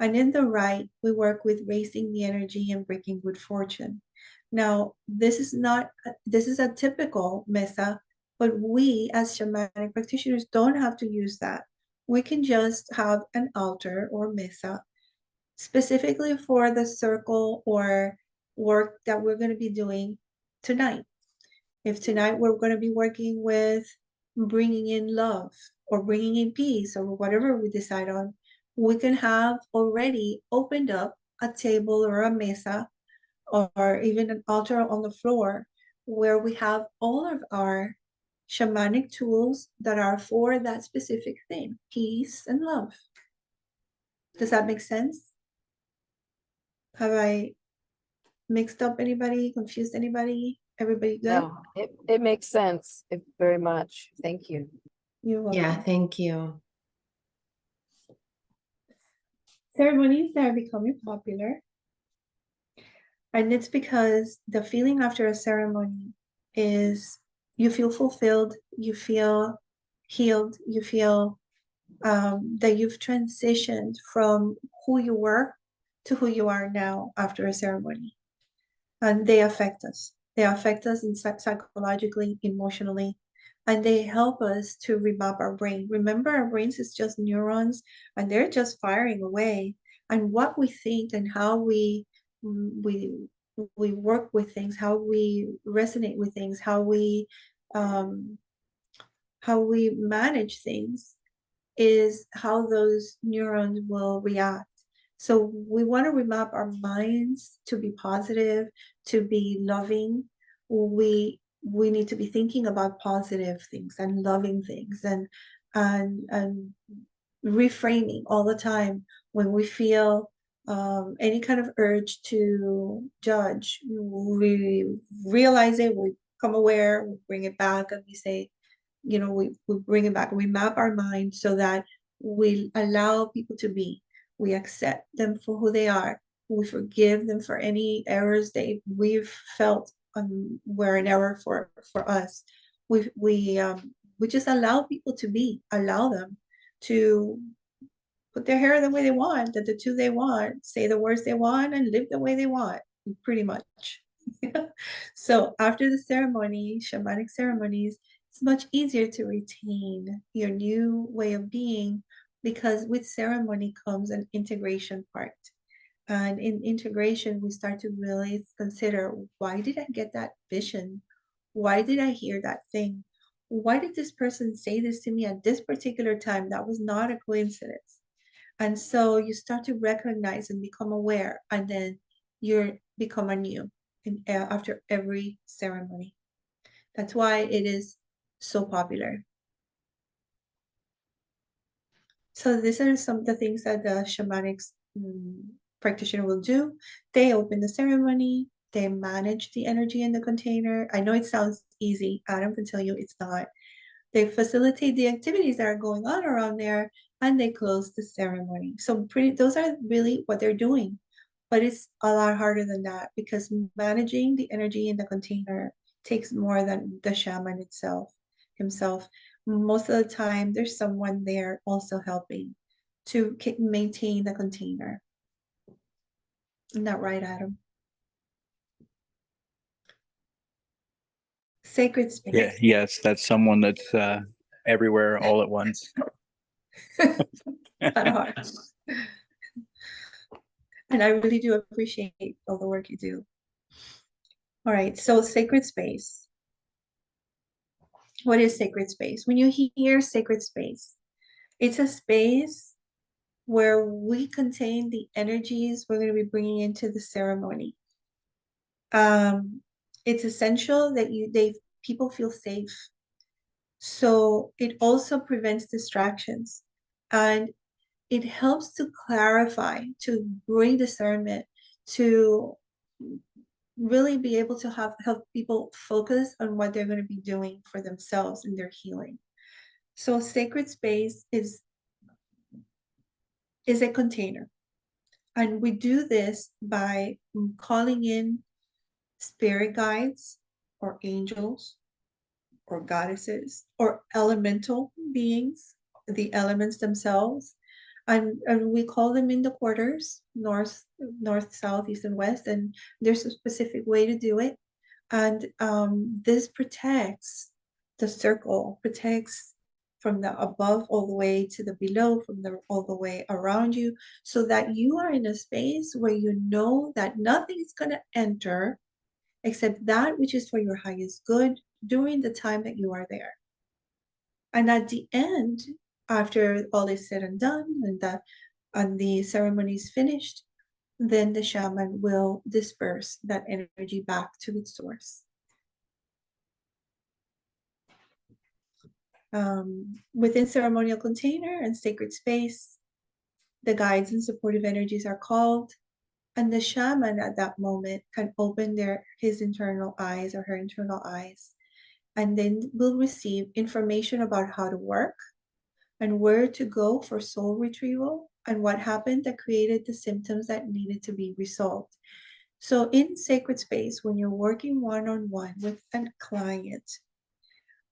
And in the right, we work with raising the energy and bringing good fortune. Now, this is a typical mesa, but we as shamanic practitioners don't have to use that. We can just have an altar or mesa specifically for the circle or work that we're going to be doing tonight. If tonight we're going to be working with bringing in love or bringing in peace or whatever we decide on, we can have already opened up a table or a mesa or even an altar on the floor where we have all of our shamanic tools that are for that specific thing, peace and love. Does that make sense? Have I mixed up anybody, confused anybody? Everybody good? No, it makes sense very much. Thank you. You're welcome. Yeah, thank you. Ceremonies that are becoming popular. And it's because the feeling after a ceremony is you feel fulfilled, you feel healed, you feel that you've transitioned from who you were to who you are now after a ceremony. And they affect us. They affect us psychologically, emotionally, and they help us to remap our brain. Remember, our brains is just neurons, and they're just firing away. And what we think and how we work with things, how we resonate with things, how we manage things is how those neurons will react. So we want to remap our minds to be positive, to be loving. We need to be thinking about positive things and loving things and reframing all the time when we feel any kind of urge to judge. We realize it, we become aware, we bring it back, and we say, we bring it back. We map our mind so that we allow people to be. We accept them for who they are. We forgive them for any errors we've felt were an error for us. We just allow people to allow them to put their hair the way they want, the tattoo they want, say the words they want, and live the way they want, pretty much. So after the ceremony, shamanic ceremonies, it's much easier to retain your new way of being, because with ceremony comes an integration part. And in integration, we start to really consider, why did I get that vision? Why did I hear that thing? Why did this person say this to me at this particular time? That was not a coincidence. And so you start to recognize and become aware, and then you become anew after every ceremony. That's why it is so popular. So these are some of the things that the shamanic practitioner will do. They open the ceremony, they manage the energy in the container. I know it sounds easy. Adam can tell you it's not. They facilitate the activities that are going on around there, and they close the ceremony. So those are really what they're doing. But it's a lot harder than that, because managing the energy in the container takes more than the shaman himself. Most of the time, there's someone there also helping to maintain the container. Isn't that right, Adam? Sacred space. Yeah, yes, that's someone that's everywhere all at once. Kind of hard. And I really do appreciate all the work you do. All right, so sacred space. What is sacred space? When you hear sacred space, it's a space where we contain the energies we're going to be bringing into the ceremony. It's essential that people feel safe. So it also prevents distractions, and it helps to clarify, to bring discernment, to really be able to help people focus on what they're going to be doing for themselves in their healing. So sacred space is a container. And we do this by calling in spirit guides or angels or goddesses or elemental beings, the elements themselves. And we call them in the quarters, north, south, east, and west. And there's a specific way to do it. And this protects the circle, protects from the above all the way to the below, from the all the way around you, so that you are in a space where you know that nothing is going to enter except that which is for your highest good during the time that you are there. And at the end, after all is said and done, and the ceremony is finished, then the shaman will disperse that energy back to its source. Within ceremonial container and sacred space, the guides and supportive energies are called, and the shaman at that moment can open his internal eyes or her internal eyes, and then will receive information about how to work and where to go for soul retrieval and what happened that created the symptoms that needed to be resolved. So in sacred space, when you're working one-on-one with a client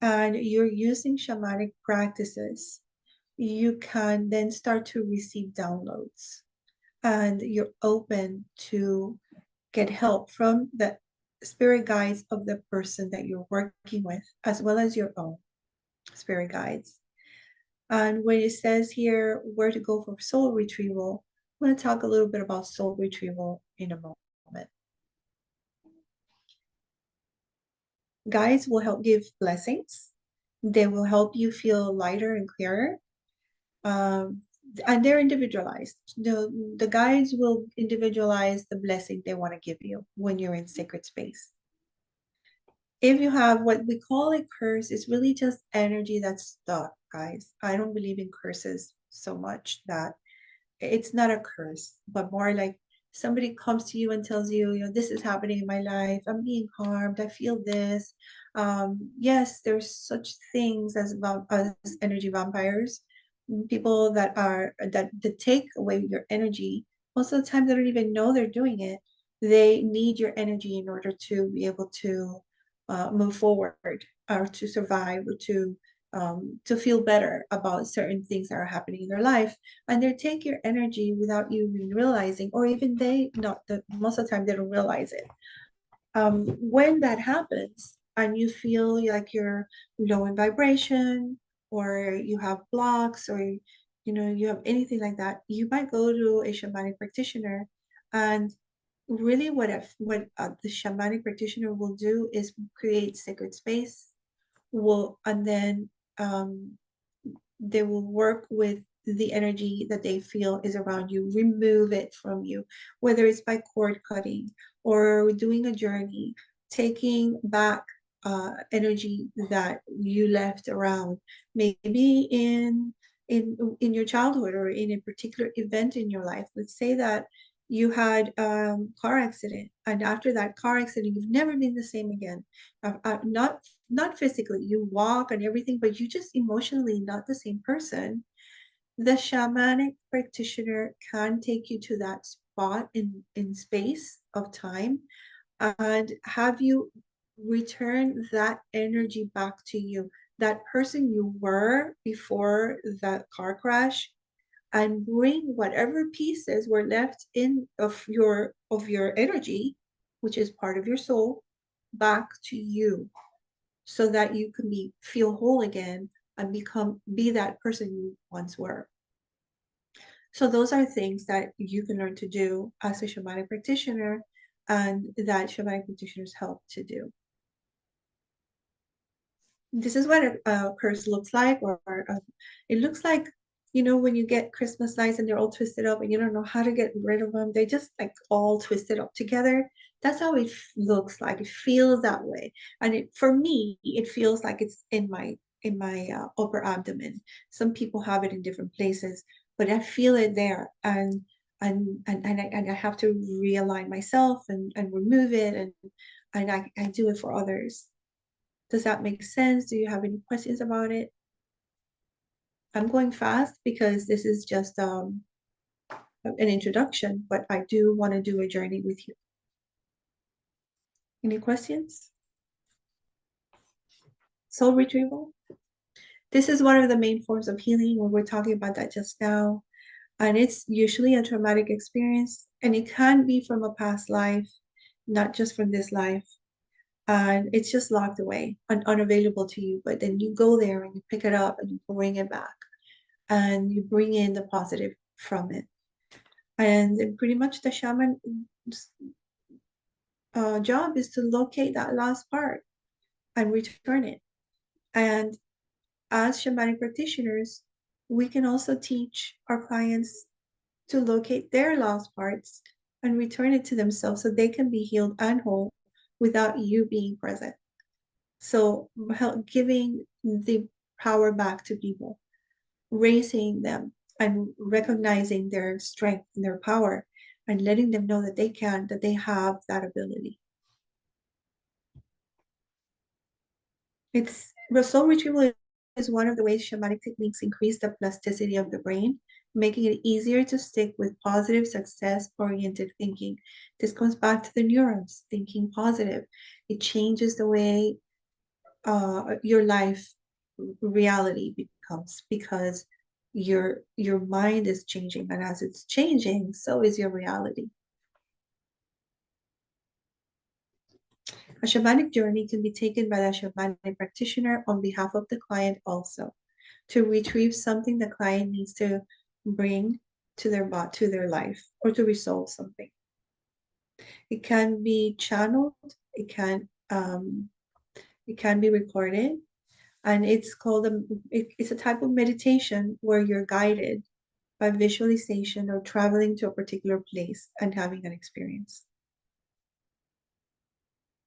and you're using shamanic practices, you can then start to receive downloads, and you're open to get help from the spirit guides of the person that you're working with, as well as your own spirit guides. And when it says here where to go for soul retrieval, I'm going to talk a little bit about soul retrieval in a moment. Guides will help give blessings. They will help you feel lighter and clearer. And they're individualized. The guides will individualize the blessing they want to give you when you're in sacred space. If you have what we call a curse, it's really just energy that's stuck, guys. I don't believe in curses so much. That it's not a curse, but more like somebody comes to you and tells you, this is happening in my life. I'm being harmed. I feel this. Yes, there's such things as energy vampires, people that take away your energy, most of the time they don't even know they're doing it. They need your energy in order to be able to move forward or to survive or to feel better about certain things that are happening in their life. And they take your energy without you even realizing, or even they not the most of the time they don't realize it. When that happens and you feel like you're low in vibration, or you have blocks, or you have anything like that, you might go to a shamanic practitioner. And really what the shamanic practitioner will do is create sacred space, and then they will work with the energy that they feel is around you, remove it from you, whether it's by cord cutting or doing a journey, taking back energy that you left around, maybe in your childhood or in a particular event in your life. Let's say that you had a car accident, and after that car accident, you've never been the same again. Not physically, you walk and everything, but you just emotionally not the same person. The shamanic practitioner can take you to that spot in space of time and have you return that energy back to you, that person you were before that car crash, and bring whatever pieces were left in of your energy, which is part of your soul, back to you, so that you can feel whole again and be that person you once were. So those are things that you can learn to do as a shamanic practitioner, and that shamanic practitioners help to do. This is what a curse looks like, or it looks like, when you get Christmas lights and they're all twisted up and you don't know how to get rid of them. They just like all twisted up together. That's how it looks like. It feels that way. And for me, it feels like it's in my upper abdomen. Some people have it in different places, but I feel it there. And I have to realign myself and remove it, and I do it for others. Does that make sense? Do you have any questions about it? I'm going fast because this is just an introduction, but I do want to do a journey with you. Any questions? Soul retrieval. This is one of the main forms of healing. We were talking about that just now. And it's usually a traumatic experience, and it can be from a past life, not just from this life. And it's just locked away and unavailable to you. But then you go there and you pick it up and you bring it back, and you bring in the positive from it. And pretty much the shaman's job is to locate that last part and return it. And as shamanic practitioners, we can also teach our clients to locate their lost parts and return it to themselves so they can be healed and whole without you being present. So giving the power back to people, raising them and recognizing their strength and their power, and letting them know that they have that ability. Soul retrieval is one of the ways shamanic techniques increase the plasticity of the brain, making it easier to stick with positive, success-oriented thinking. This comes back to the neurons, thinking positive. It changes the way your life reality becomes, because your mind is changing, and as it's changing, so is your reality. A shamanic journey can be taken by the shamanic practitioner on behalf of the client also, to retrieve something the client needs to bring to their life, or to resolve something. It can be channeled, it can be recorded, and it's a type of meditation where you're guided by visualization or traveling to a particular place and having an experience.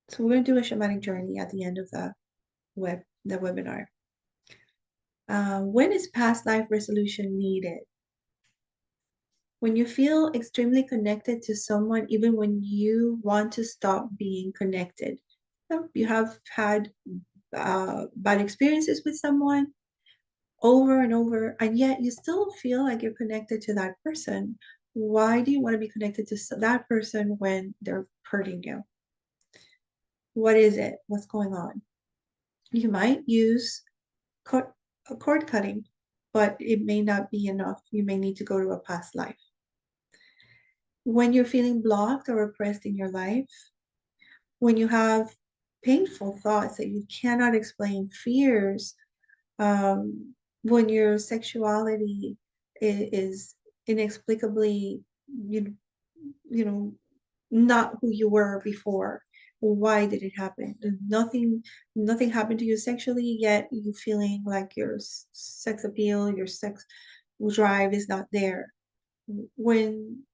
So we're going to do a shamanic journey at the end of the webinar. When is past life resolution needed? When you feel extremely connected to someone, even when you want to stop being connected. You have had bad experiences with someone, over and over, and yet you still feel like you're connected to that person. Why do you want to be connected to that person when they're hurting you? What is it? What's going on? You might use a cord cutting, but it may not be enough. You may need to go to a past life. When you're feeling blocked or oppressed in your life, when you have painful thoughts that you cannot explain, fears, when your sexuality is inexplicably, you know, not who you were before. Why did it happen? Nothing happened to you sexually, yet you feeling like your sex appeal, your sex drive is not there. When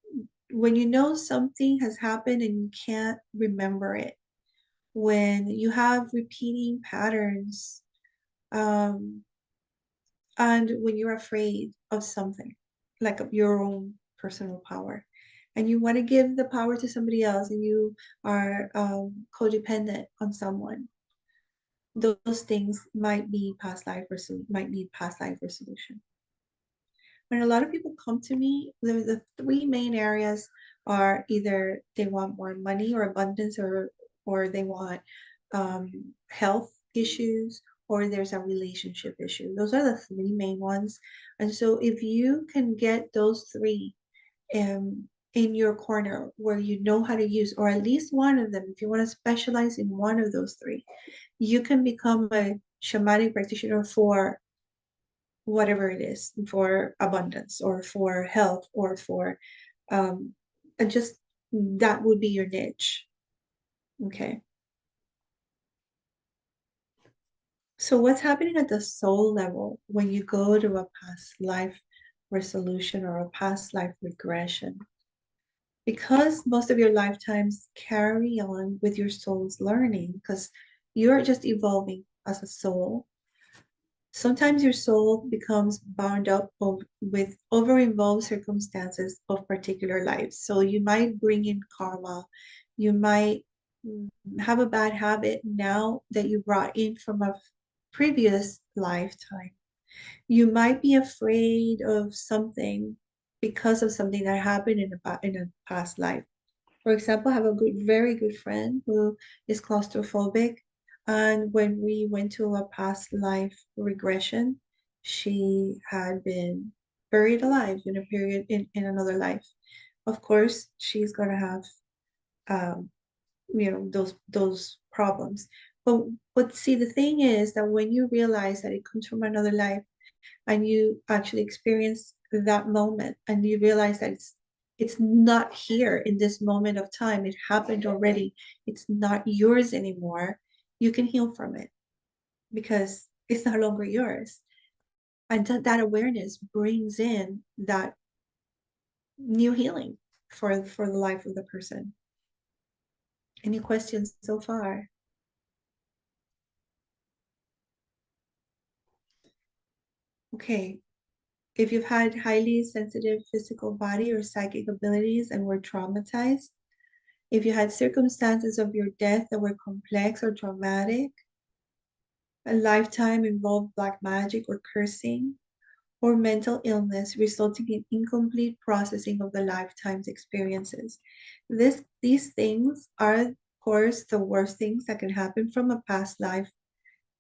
you know something has happened and you can't remember it, when you have repeating patterns, and when you're afraid of something, like of your own personal power, and you want to give the power to somebody else, and you are codependent on someone, those things might be past life might need past life resolution. When a lot of people come to me, the three main areas are either they want more money or abundance, or they want health issues, or there's a relationship issue. Those are the three main ones. And so if you can get those three in your corner where you know how to use, or at least one of them, if you want to specialize in one of those three, you can become a shamanic practitioner for whatever it is, for abundance or for health or for and just that would be your niche. Okay. So what's happening at the soul level when you go to a past life resolution or a past life regression? Because most of your lifetimes carry on with your soul's learning, because you're just evolving as a soul. Sometimes your soul becomes bound up with over-involved circumstances of particular lives. So you might bring in karma. You might have a bad habit now that you brought in from a previous lifetime. You might be afraid of something because of something that happened in a past life. For example, I have a very good friend who is claustrophobic. And when we went to a past life regression, she had been buried alive in a period in another life. Of course, she's going to have, those problems. But see, the thing is that when you realize that it comes from another life, and you actually experience that moment, and you realize that it's not here in this moment of time, it happened already, it's not yours anymore, you can heal from it because it's no longer yours. And that awareness brings in that new healing for the life of the person. Any questions so far? Okay. If you've had highly sensitive physical body or psychic abilities and were traumatized, if you had circumstances of your death that were complex or traumatic, a lifetime involved black magic or cursing, or mental illness resulting in incomplete processing of the lifetime's experiences. These things are, of course, the worst things that can happen from a past life.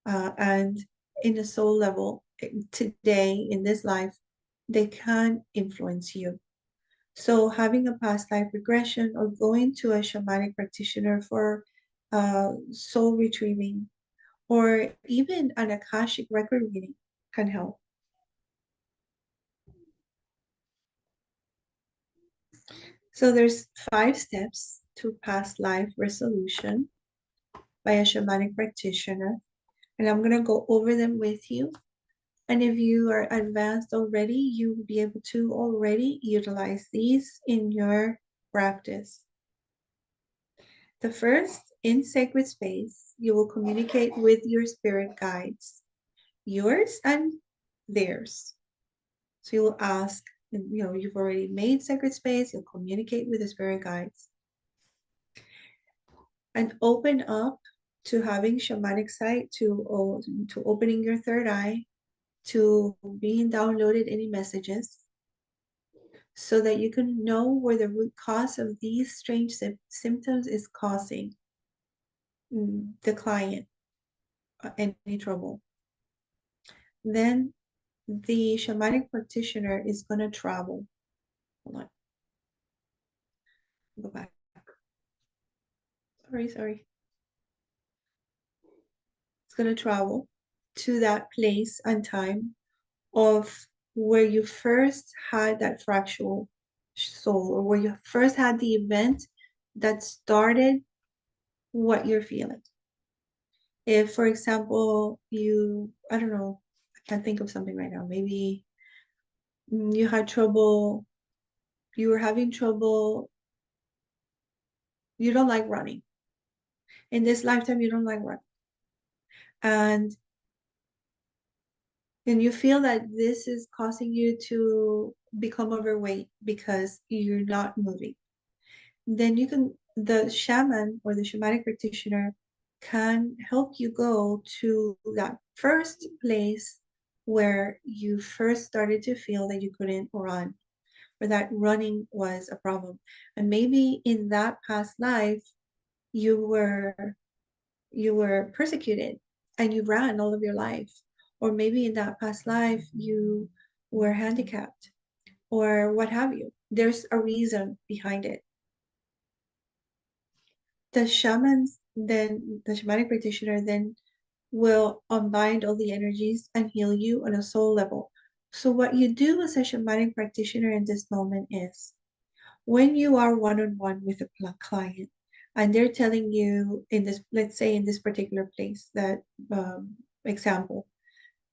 And in a soul level, today, in this life, they can influence you. So having a past life regression or going to a shamanic practitioner for soul retrieving, or even an Akashic record reading can help. So there's 5 steps to past life resolution by a shamanic practitioner, and I'm going to go over them with you. And if you are advanced already, you will be able to already utilize these in your practice. The first, in sacred space, you will communicate with your spirit guides, yours and theirs. So you will ask, you've already made sacred space, you'll communicate with the spirit guides. And open up to having shamanic sight, to opening your third eye, to being downloaded any messages so that you can know where the root cause of these strange symptoms is causing the client any trouble. Then the shamanic practitioner is going to travel. Hold on. Go back. Sorry. It's going to travel to that place and time of where you first had that fractal soul, or where you first had the event that started what you're feeling. If, for example, I don't know, I can't think of something right now. Maybe you had trouble, you were having trouble, you don't like running. In this lifetime, you don't like running. And you feel that this is causing you to become overweight because you're not moving. Then the shaman or the shamanic practitioner can help you go to that first place where you first started to feel that you couldn't run, or that running was a problem. And maybe in that past life, you were persecuted and you ran all of your life. Or maybe in that past life, you were handicapped, or what have you. There's a reason behind it. The shamanic practitioner then will unbind all the energies and heal you on a soul level. So what you do as a shamanic practitioner in this moment is, when you are one-on-one with a client and they're telling you in this, let's say in this particular place, that example,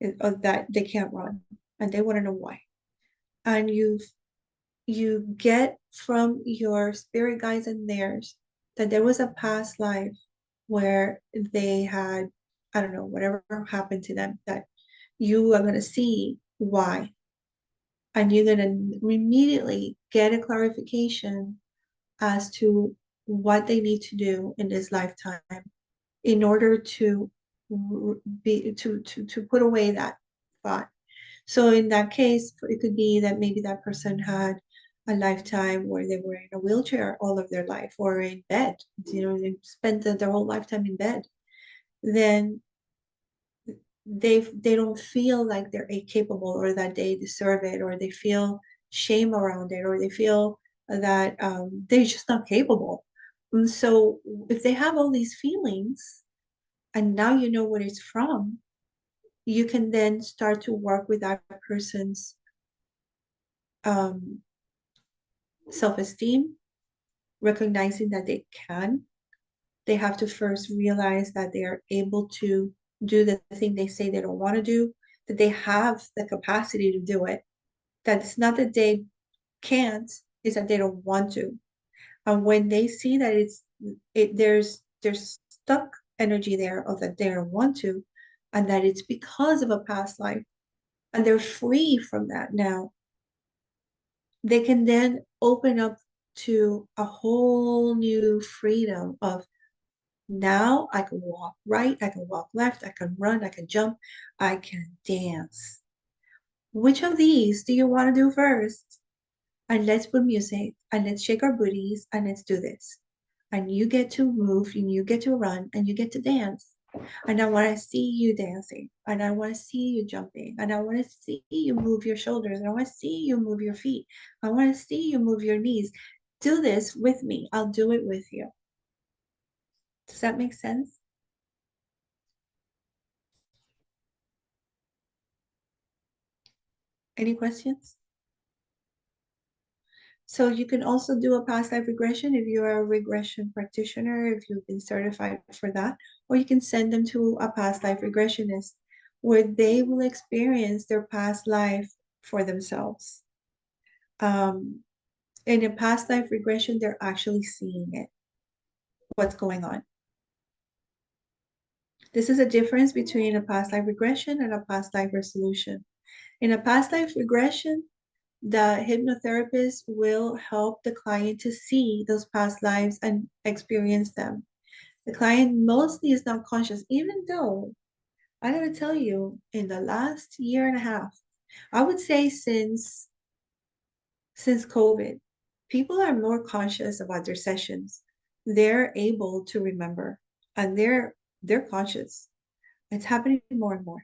that they can't run and they want to know why. And you get from your spirit guides and theirs that there was a past life where they had, I don't know, whatever happened to them, that you are going to see why. And you're going to immediately get a clarification as to what they need to do in this lifetime in order to put away that thought. So in that case, it could be that maybe that person had a lifetime where they were in a wheelchair all of their life, or in bed, they spent their whole lifetime in bed. Then they don't feel like they're capable, or that they deserve it, or they feel shame around it, or they feel that they're just not capable. And so if they have all these feelings and now you know what it's from, you can then start to work with that person's self-esteem, recognizing that they have to first realize that they are able to do the thing they say they don't want to do, that they have the capacity to do it, that it's not that they can't, it's that they don't want to. And when they see that there's stuck energy there of that they don't want to, and that it's because of a past life, and they're free from that now, they can then open up to a whole new freedom of, now I can walk right, I can walk left, I can run, I can jump, I can dance. Which of these do you want to do first? And let's put music, and let's shake our booties, and let's do this. And you get to move, and you get to run, and you get to dance. And I want to see you dancing, and I want to see you jumping, and I want to see you move your shoulders, and I want to see you move your feet. I want to see you move your knees. Do this with me. I'll do it with you. Does that make sense? Any questions? So you can also do a past life regression if you're a regression practitioner, if you've been certified for that, or you can send them to a past life regressionist where they will experience their past life for themselves. In a past life regression, they're actually seeing it, what's going on. This is a difference between a past life regression and a past life resolution. In a past life regression, the hypnotherapist will help the client to see those past lives and experience them. The client mostly is not conscious, even though I gotta tell you, in the last year and a half, I would say since COVID, people are more conscious about their sessions. They're able to remember and they're conscious. It's happening more and more,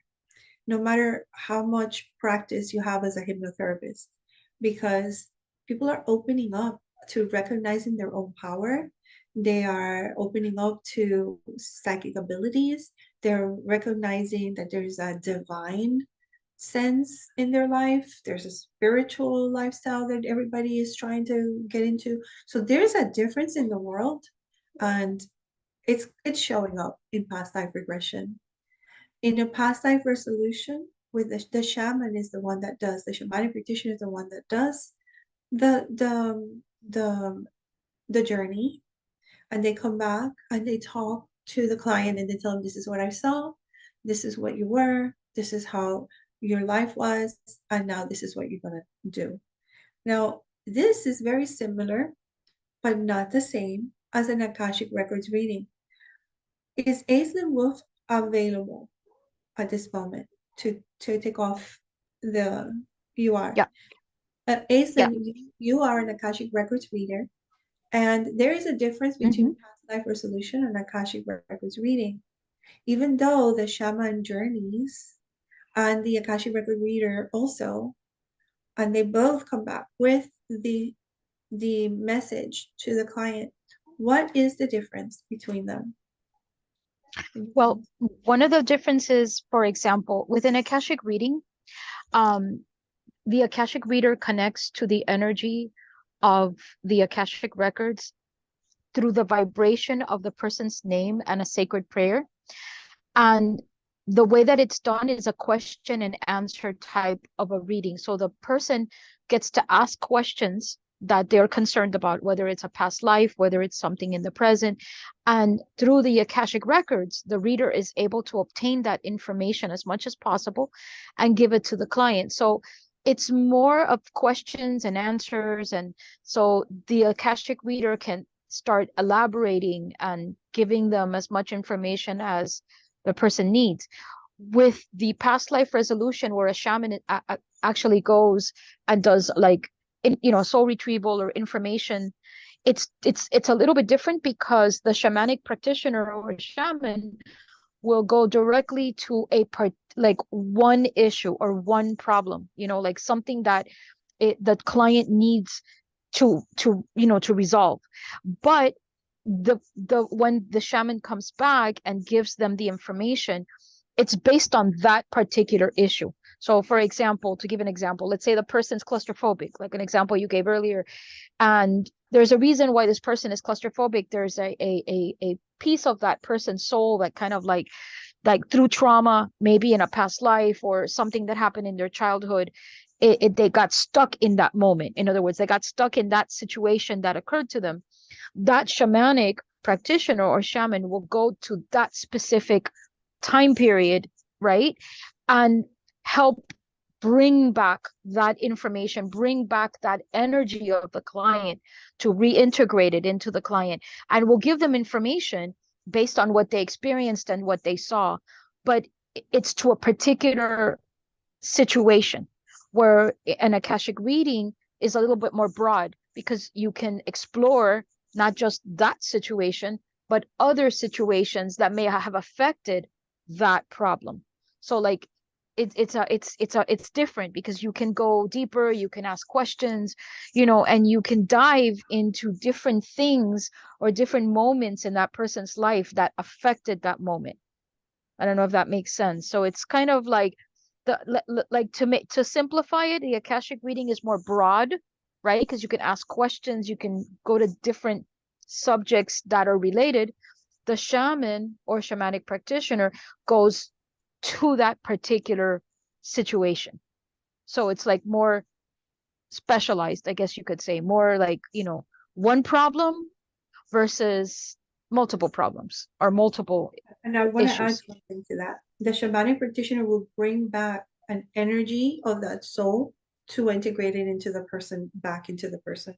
no matter how much practice you have as a hypnotherapist, because people are opening up to recognizing their own power. They are opening up to psychic abilities. They're recognizing that there's a divine sense in their life. There's a spiritual lifestyle that everybody is trying to get into. So there's a difference in the world, and it's showing up in past life regression. In a past life resolution, with the shaman is the one that does, the shamanic practitioner is the one that does the the the the journey, and they come back and they talk to the client and they tell them, this is what I saw, this is what you were, this is how your life was, and now this is what you're gonna do. Now, this is very similar, but not the same as an Akashic Records reading. Is Aislinn Wolf available at this moment to take off the you are? Yeah. Aislinn, you are an Akashic Records reader, and there is a difference between past life resolution and Akashic Records reading. Even though the shaman journeys and the Akashic Record reader also, and they both come back with the message to the client, what is the difference between them? Well, one of the differences, for example, with an Akashic reading, the Akashic reader connects to the energy of the Akashic records through the vibration of the person's name and a sacred prayer. And the way that it's done is a question and answer type of a reading. So the person gets to ask questions that they're concerned about, whether it's a past life, whether it's something in the present. And through the Akashic records, the reader is able to obtain that information as much as possible and give it to the client. So it's more of questions and answers. And so the Akashic reader can start elaborating and giving them as much information as the person needs. With the past life resolution, where a shaman actually goes and does like soul retrieval or information, it's a little bit different, because the shamanic practitioner or shaman will go directly to a part, like one issue or one problem, like something that the client needs to resolve. But when the shaman comes back and gives them the information, it's based on that particular issue. So for example, to give an example, let's say the person's claustrophobic, like an example you gave earlier, and there's a reason why this person is claustrophobic. There's a piece of that person's soul that kind of like through trauma, maybe in a past life or something that happened in their childhood, they got stuck in that moment. In other words, they got stuck in that situation that occurred to them. That shamanic practitioner or shaman will go to that specific time period, right? And help bring back that information, bring back that energy of the client to reintegrate it into the client. And will give them information based on what they experienced and what they saw. But it's to a particular situation, where an Akashic reading is a little bit more broad, because you can explore not just that situation, but other situations that may have affected that problem. So like it's different, because you can go deeper, you can ask questions, and you can dive into different things or different moments in that person's life that affected that moment. I don't know if that makes sense. So it's kind of like to simplify it, the Akashic reading is more broad, right? Because you can ask questions, you can go to different subjects that are related. The shaman or shamanic practitioner goes to that particular situation. So it's like more specialized, I guess you could say, more like, one problem versus multiple problems or multiple And I want to add issues. something to that. The shamanic practitioner will bring back an energy of that soul to integrate it into the person, back into the person.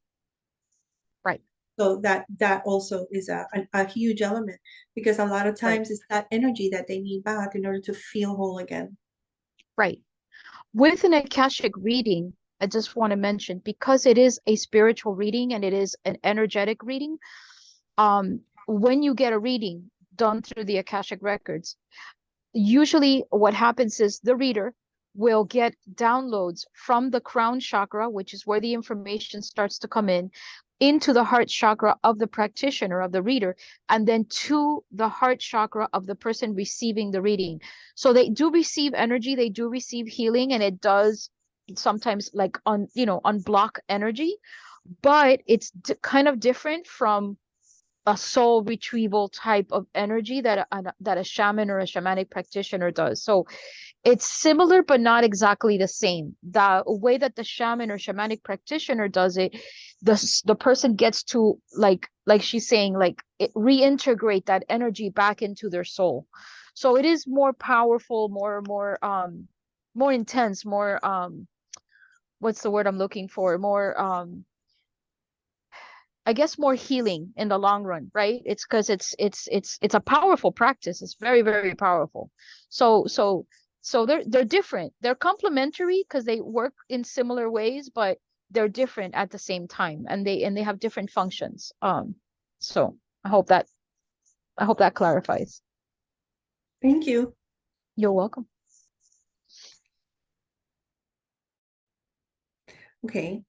Right. So that also is a huge element, because a lot of times it's that energy that they need back in order to feel whole again. Right. With an Akashic reading, I just want to mention, because it is a spiritual reading and it is an energetic reading, when you get a reading done through the Akashic records, usually what happens is the reader will get downloads from the crown chakra, which is where the information starts to come in, into the heart chakra of the practitioner, of the reader, and then to the heart chakra of the person receiving the reading. So they do receive energy, they do receive healing, and it does sometimes like unblock energy, but it's kind of different from a soul retrieval type of energy that a shaman or a shamanic practitioner does. So it's similar, but not exactly the same. The way that the shaman or shamanic practitioner does it, the person gets to like she's saying, like reintegrate that energy back into their soul. So it is more powerful, more intense, more what's the word I'm looking for? More I guess more healing in the long run, right? It's because it's a powerful practice. It's very, very powerful. So they're different. They're complementary because they work in similar ways, but they're different at the same time, and they have different functions. So I hope that clarifies. Thank you. You're welcome. Okay.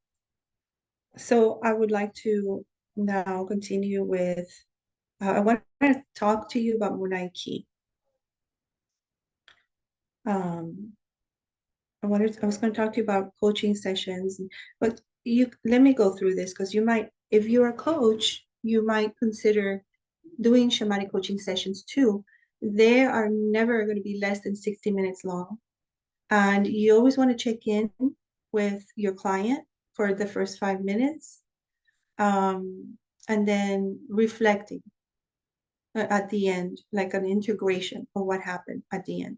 So I would like to now continue with, I want to talk to you about Munay-Ki. I was going to talk to you about coaching sessions, but let me go through this, because you might, if you're a coach, you might consider doing shamanic coaching sessions too. They are never going to be less than 60 minutes long. And you always want to check in with your client for the first 5 minutes, and then reflecting at the end, like an integration of what happened at the end.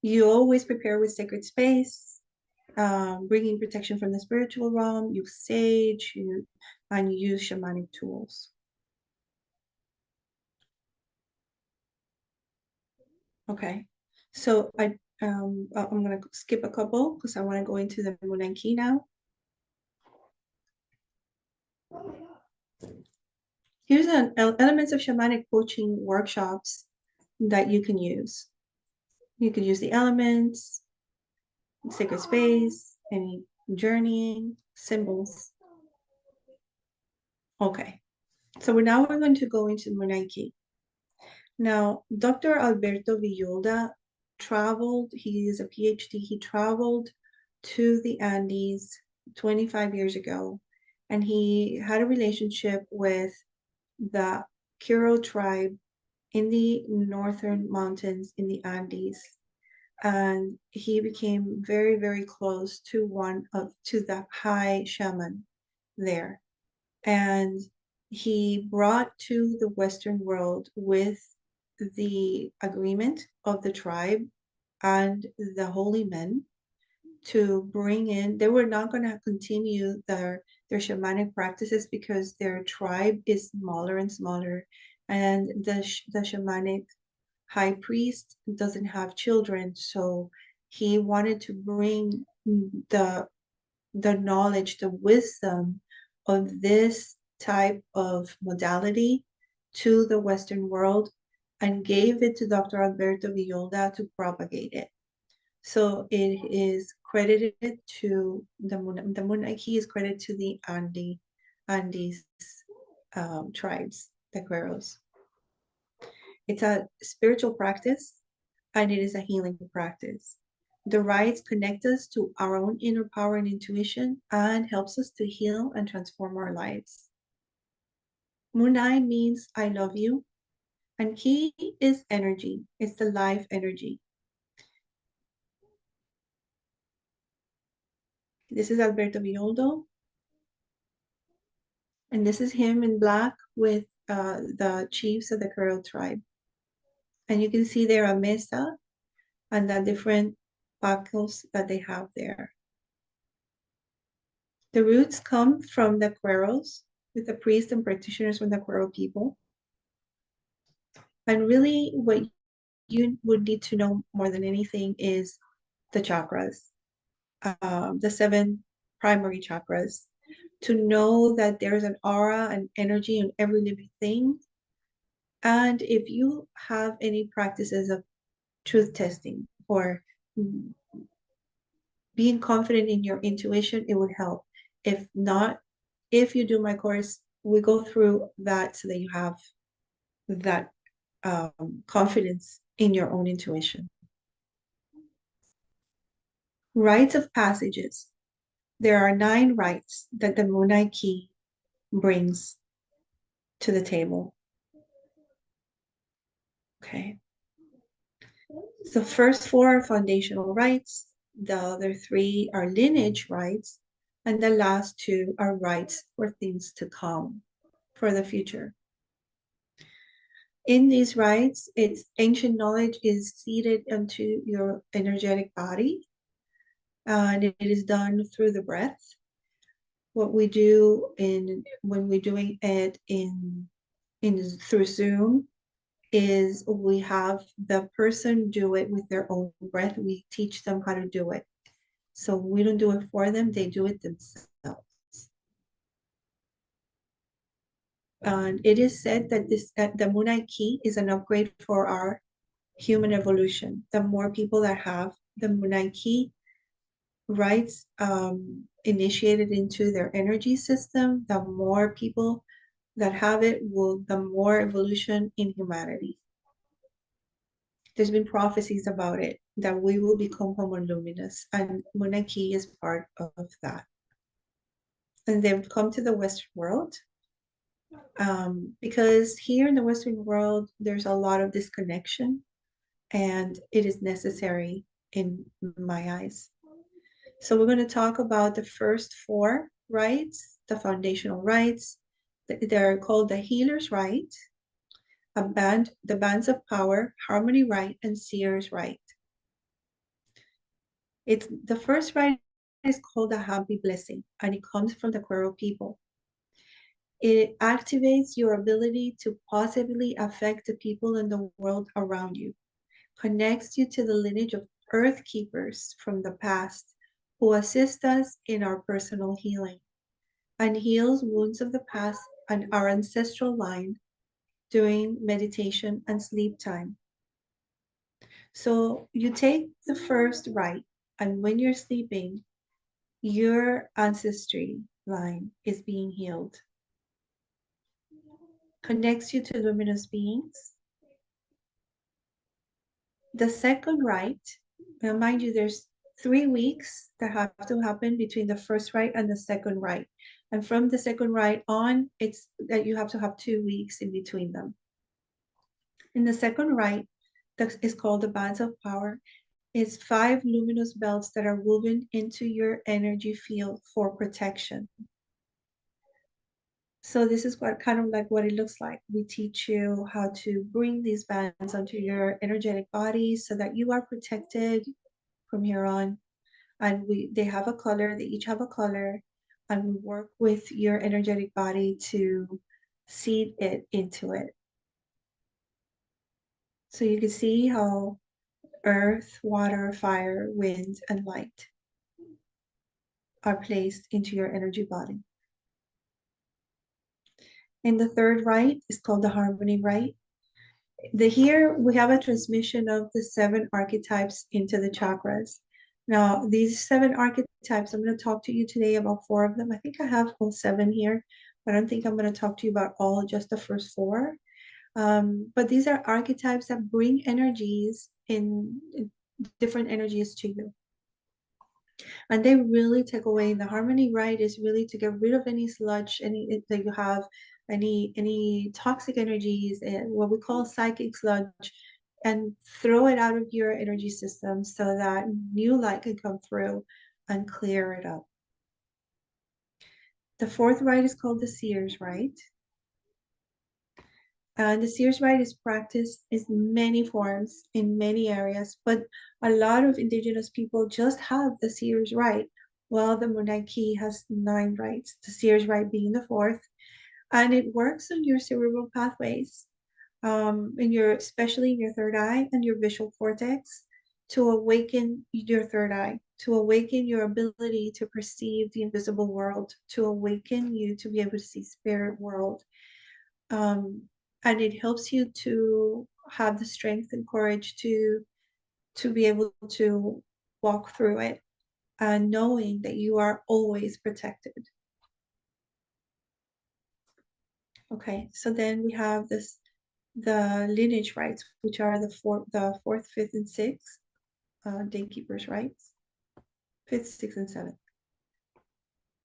You always prepare with sacred space, bringing protection from the spiritual realm, use sage, and use shamanic tools. Okay, so I'm going to skip a couple because I want to go into the Munay-Ki now. Here's an elements of shamanic coaching workshops that you can use. You can use the elements, sacred space, any journeying, symbols. Okay, so we're going to go into Munay-Ki. Now, Dr. Alberto Villolda traveled, he is a PhD, he traveled to the Andes 25 years ago, and he had a relationship with the Q'ero tribe in the northern mountains in the Andes. And he became very, very close to the high shaman there. And he brought to the Western world, with the agreement of the tribe and the holy men, to bring in, they were not going to continue their shamanic practices because their tribe is smaller and smaller, and the shamanic high priest doesn't have children, so he wanted to bring the knowledge, the wisdom of this type of modality to the Western world, and gave it to Dr. Alberto Villolda to propagate it. So it is credited to the Munay-Ki is credited to the Andes tribes, the Q'eros. It's a spiritual practice, and it is a healing practice. The rites connect us to our own inner power and intuition, and helps us to heal and transform our lives. Munay means I love you, and Ki is energy. It's the life energy. This is Alberto Villolda, and this is him in black with the chiefs of the Q'ero tribe. And you can see there a mesa and the different buckles that they have there. The roots come from the Q'eros, with the priests and practitioners from the Quero people. And really what you would need to know more than anything is the chakras, the 7 primary chakras, to know that there's an aura and energy in every living thing. And if you have any practices of truth testing or being confident in your intuition, it would help. If not, if you do my course, we go through that so that you have that confidence in your own intuition. Rites of passages. There are 9 rites that the Munay-Ki brings to the table. Okay. The first 4 are foundational rites. The other 3 are lineage rites. And the last 2 are rites for things to come, for the future. In these rites, its ancient knowledge is seeded into your energetic body. And it is done through the breath. What we do when we're doing it through Zoom is we have the person do it with their own breath. We teach them how to do it. So we don't do it for them, they do it themselves. And it is said that the Munay-Ki is an upgrade for our human evolution. The more people that have the Munay-Ki rites initiated into their energy system, the more people that have it the more evolution in humanity. There's been prophecies about it, that we will become homo luminous, and Munay-Ki is part of that. And they've come to the Western world because here in the Western world, there's a lot of disconnection, and it is necessary in my eyes. So we're going to talk about the first 4 rites, the foundational rites. They're called the Healer's Rite, the Bands of Power, Harmony Rite, and Seer's Rite. The first rite is called the Happy Blessing, and it comes from the Quero people. It activates your ability to positively affect the people in the world around you, connects you to the lineage of Earth Keepers from the past who assist us in our personal healing, and heals wounds of the past and our ancestral line during meditation and sleep time. So you take the first rite, and when you're sleeping, your ancestry line is being healed. Connects you to luminous beings. The second rite, now mind you, there's 3 weeks that have to happen between the first rite and the second rite. And from the second rite on, it's that you have to have 2 weeks in between them. In the second rite, that is called the Bands of Power, is 5 luminous belts that are woven into your energy field for protection. So this is what it looks like. We teach you how to bring these bands onto your energetic body so that you are protected from here on. And they have a color, they each have a color, and we work with your energetic body to seed it into it. So you can see how earth, water, fire, wind, and light are placed into your energy body. And the third rite is called the Harmony Rite. Here we have a transmission of the 7 archetypes into the chakras. Now, these 7 archetypes, I'm going to talk to you today about 4 of them. I think I have all 7 here, but I don't think I'm going to talk to you about just the first 4. But these are archetypes that bring energies in different energies to you. And they really take away. The Harmony Rite is really to get rid of any sludge, that you have, any toxic energies, and what we call psychic sludge, and throw it out of your energy system so that new light can come through and clear it up. The fourth rite is called the Seer's Rite. The Seer's Rite is practiced in many forms, in many areas, but a lot of indigenous people just have the Seer's Rite, while the Munay-Ki has 9 rites, the Seer's Rite being the 4th. and it works on your cerebral pathways, especially in your third eye and your visual cortex, to awaken your third eye, to awaken your ability to perceive the invisible world, to awaken you to be able to see spirit world. And it helps you to have the strength and courage to be able to walk through it, and knowing that you are always protected. Okay, so then we have the lineage rites, which are the fourth, fifth, and sixth Daykeeper's rites. Fifth, sixth, and seventh.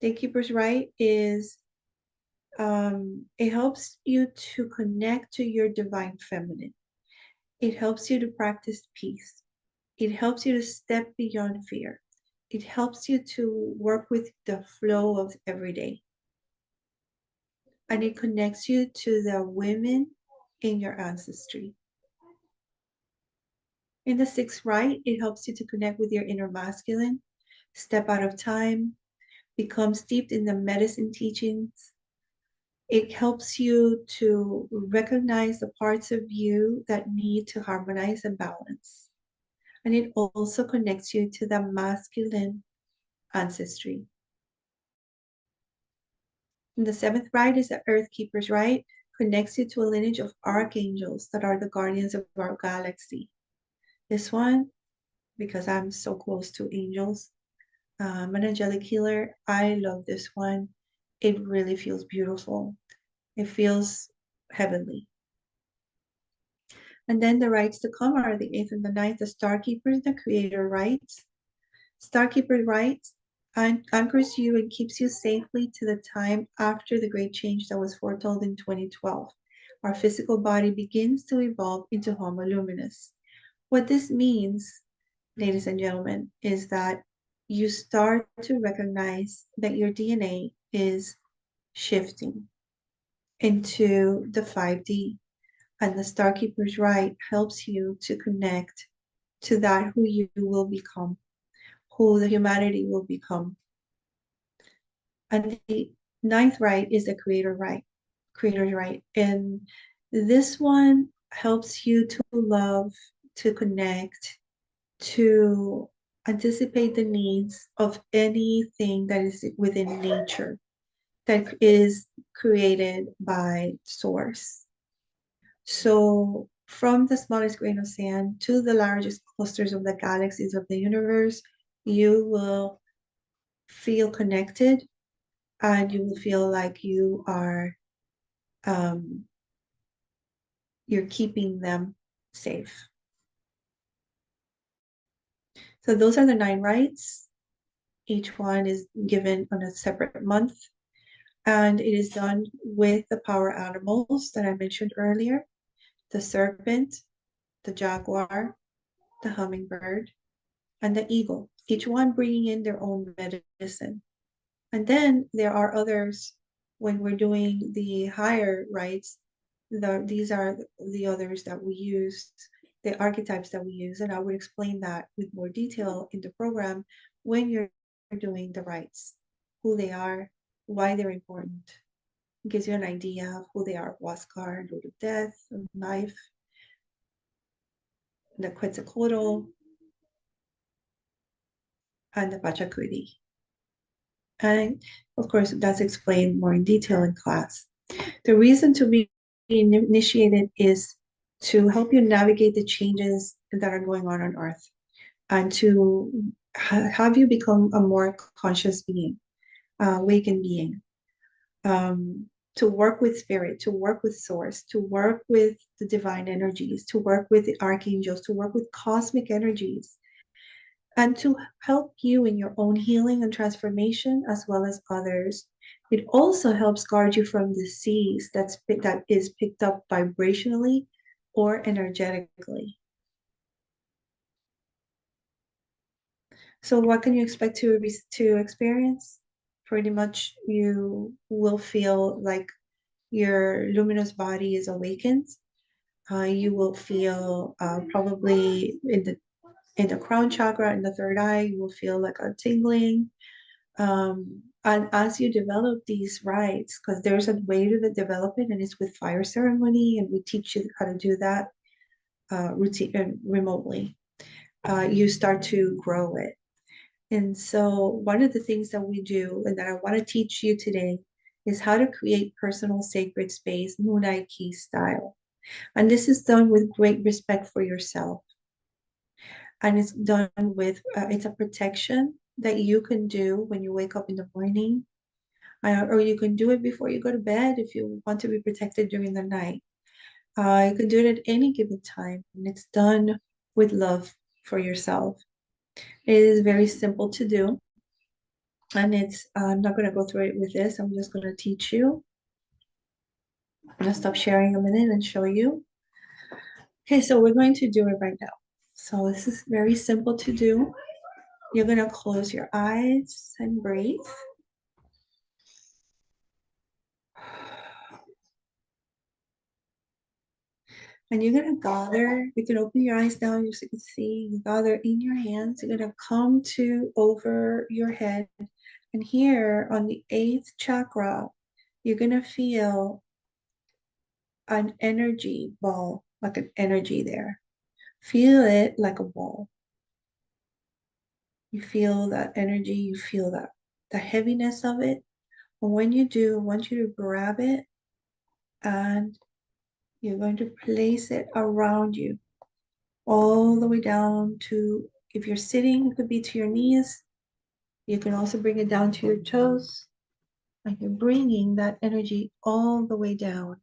Daykeeper's rite is it helps you to connect to your divine feminine. It helps you to practice peace. It helps you to step beyond fear. It helps you to work with the flow of every day. And it connects you to the women in your ancestry. In the sixth rite, it helps you to connect with your inner masculine, step out of time, become steeped in the medicine teachings. It helps you to recognize the parts of you that need to harmonize and balance. And it also connects you to the masculine ancestry. And the seventh rite is the Earth Keeper's rite, connects you to a lineage of archangels that are the guardians of our galaxy. This one, because I'm so close to angels, an angelic healer, I love this one. It really feels beautiful. It feels heavenly. And then the rites to come are the eighth and the ninth, the Star Keepers, the Creator rites. Star Keeper rites anchors you and keeps you safely to the time after the great change that was foretold in 2012. Our physical body begins to evolve into Homo luminous. What this means, ladies and gentlemen, is that you start to recognize that your DNA is shifting into the 5D. And the Star Keeper's rite helps you to connect to that who you will become, who the humanity will become. And the ninth rite is the Creator's rite. And this one helps you to love, to connect, to anticipate the needs of anything that is within nature, that is created by Source. So from the smallest grain of sand to the largest clusters of the galaxies of the universe, you will feel connected, and you will feel like you are you're keeping them safe. So those are the 9 rites. Each one is given on a separate month, and it is done with the power animals that I mentioned earlier: the serpent, the jaguar, the hummingbird, and the eagle, each one bringing in their own medicine. And then there are others. When we're doing the higher rites, these are the others that we use, the archetypes that we use, and I would explain that with more detail in the program when you're doing the rites, who they are, why they're important. It gives you an idea of who they are: Huascar, Lord of Death, Knife, the Quetzalcoatl, and the Pachacudi. And of course, that's explained more in detail in class. The reason to be initiated is to help you navigate the changes that are going on Earth, and to have you become a more conscious being, awakened being, to work with spirit, to work with Source, to work with the divine energies, to work with the archangels, to work with cosmic energies, and to help you in your own healing and transformation as well as others. It also helps guard you from disease that is picked up vibrationally or energetically. So what can you expect to experience? Pretty much you will feel like your luminous body is awakened. You will feel probably in the crown chakra, in the third eye, you will feel like a tingling. And as you develop these rites, because there's a way to develop it, and it's with fire ceremony, and we teach you how to do that routine remotely. You start to grow it. And so one of the things that we do and that I want to teach you today is how to create personal sacred space, Munay-Ki style. And this is done with great respect for yourself. And it's done with, it's a protection that you can do when you wake up in the morning, or you can do it before you go to bed if you want to be protected during the night. You can do it at any given time, and it's done with love for yourself. It is very simple to do, and I'm not going to go through it with this. I'm just going to teach you. I'm going to stop sharing a minute and show you. Okay, so we're going to do it right now. So this is very simple to do. You're going to close your eyes and breathe. And you're going to gather, you can open your eyes now so you can see, you gather in your hands. You're going to come to over your head. And here on the 8th chakra, you're going to feel an energy ball, like an energy there. Feel it like a ball. You feel that energy, you feel that the heaviness of it. And when you do, I want you to grab it and you're going to place it around you, all the way down to, if you're sitting, it could be to your knees. You can also bring it down to your toes. And you're bringing that energy all the way down.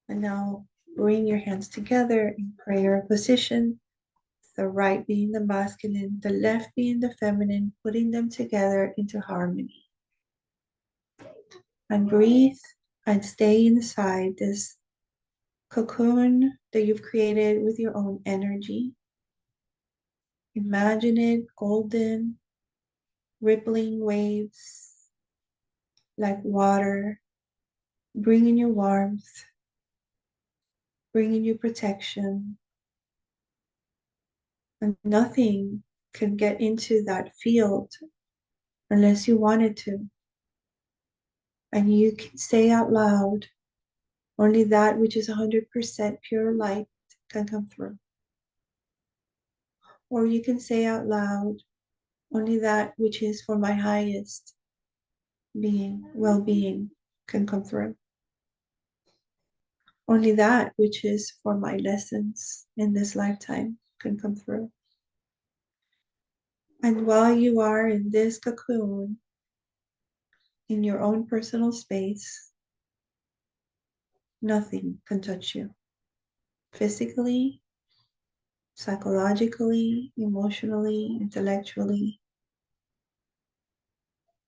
And now bring your hands together in prayer position. The right being the masculine, the left being the feminine, putting them together into harmony. And breathe and stay inside this cocoon that you've created with your own energy. Imagine it golden, rippling waves like water, bringing you warmth, bringing you protection. And nothing can get into that field unless you wanted to. And you can say out loud, only that which is 100% pure light can come through. Or you can say out loud, only that which is for my highest being, well-being can come through. Only that which is for my lessons in this lifetime can come through. And while you are in this cocoon, in your own personal space, nothing can touch you. Physically, psychologically, emotionally, intellectually.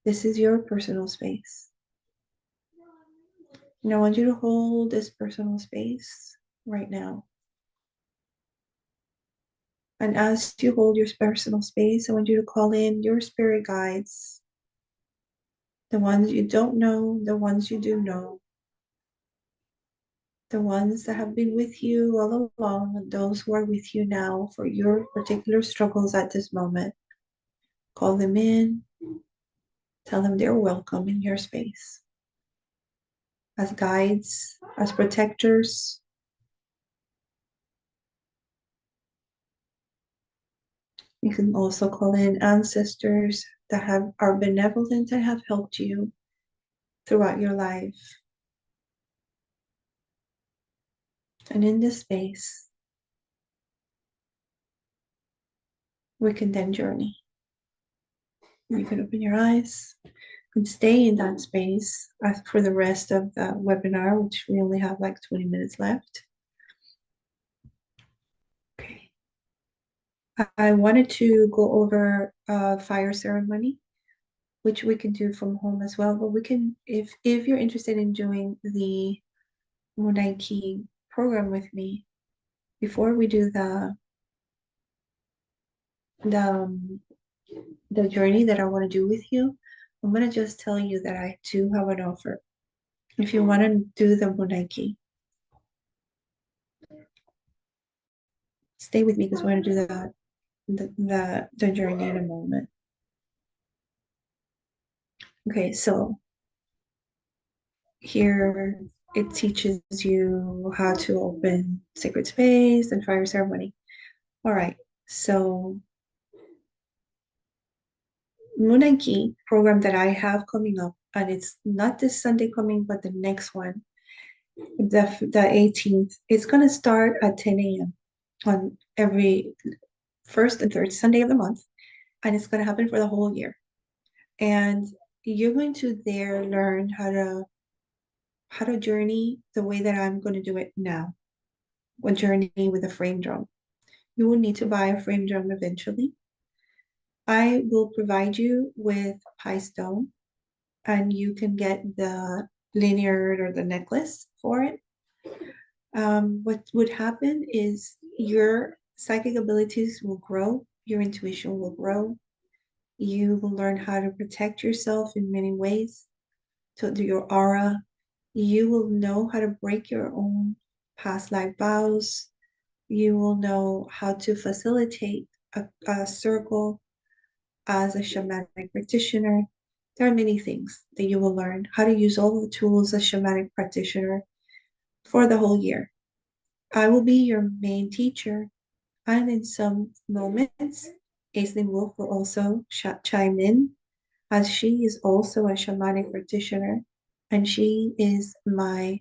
This is your personal space. And I want you to hold this personal space right now. And as you hold your personal space, I want you to call in your spirit guides, the ones you don't know, the ones you do know, the ones that have been with you all along, and those who are with you now for your particular struggles at this moment. Call them in, tell them they're welcome in your space. As guides, as protectors. You can also call in ancestors that are benevolent and have helped you throughout your life. And in this space, we can then journey. You can open your eyes and stay in that space for the rest of the webinar, which we only have like 20 minutes left. Okay. I wanted to go over fire ceremony, which we can do from home as well. But we can, if you're interested in doing the Munay-Ki program with me, before we do the journey that I want to do with you, I'm going to just tell you that I do have an offer. If you want to do the Munay-Ki, stay with me because we're going to do the journey in a moment. Okay, so here it teaches you how to open sacred space and fire ceremony. All right, so Munay-Ki program that I have coming up, and it's not this Sunday coming, but the next one, the 18th. It's going to start at 10 a.m. on every first and third Sunday of the month, and it's going to happen for the whole year. And you're going to there learn how to journey the way that I'm going to do it now. A journey with a frame drum. You will need to buy a frame drum eventually. I will provide you with pie stone, and you can get the lanyard or the necklace for it. What would happen is your psychic abilities will grow, your intuition will grow. You will learn how to protect yourself in many ways, to do your aura. You will know how to break your own past life vows. You will know how to facilitate a circle as a shamanic practitioner. There are many things that you will learn how to use all the tools as a shamanic practitioner for the whole year. I will be your main teacher, and in some moments, Aislinn Wolf will also chime in, as she is also a shamanic practitioner, and she is my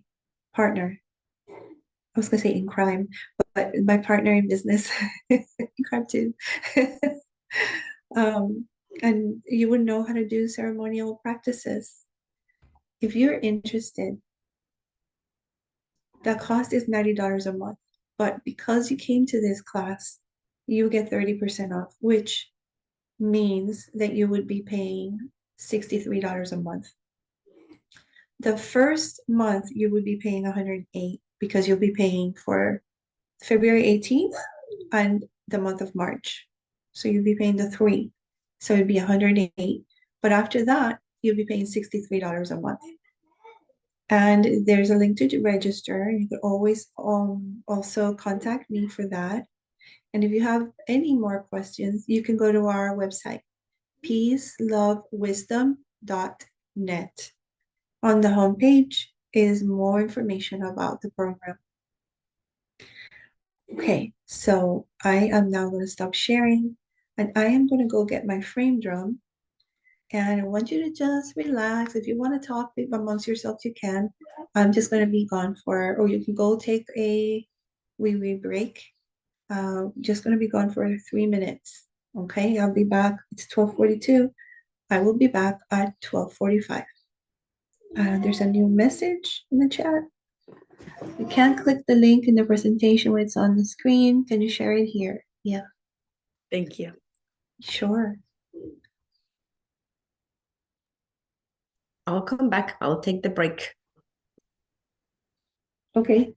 partner. I was gonna say in crime, but my partner in business, in crime too. And you would know how to do ceremonial practices. If you're interested, the cost is $90 a month, but because you came to this class, you get 30% off, which means that you would be paying $63 a month. The first month you would be paying $108 because you'll be paying for February 18th and the month of March. So you'll be paying the 3. So it'd be $108. But after that, you'll be paying $63 a month. And there's a link to register. You could always also contact me for that. And if you have any more questions, you can go to our website, peacelovewisdom.net. On the homepage is more information about the program. Okay, so I am now going to stop sharing, and I am going to go get my frame drum. And I want you to just relax. If you want to talk amongst yourselves, you can. I'm just going to be gone or you can go take a wee break. Just going to be gone for 3 minutes. Okay, I'll be back. It's 12:42. I will be back at 12:45. There's a new message in the chat. You can't click the link in the presentation when it's on the screen. Can you share it here? Yeah. Thank you. Sure. I'll come back. I'll take the break. Okay.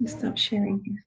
Stop sharing here.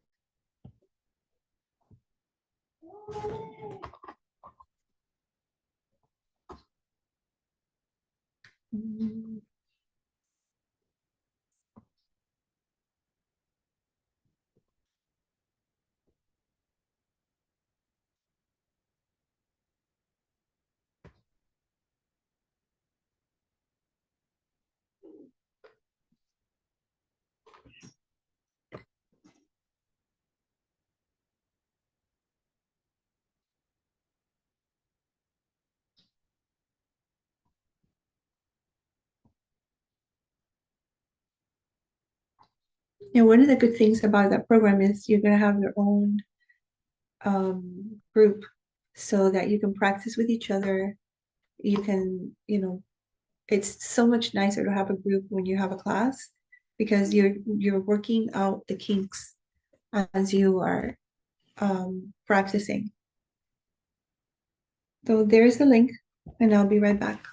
And one of the good things about that program is you're going to have your own group so that you can practice with each other. You can, it's so much nicer to have a group when you have a class because you're working out the kinks as you are practicing. So there's the link, and I'll be right back.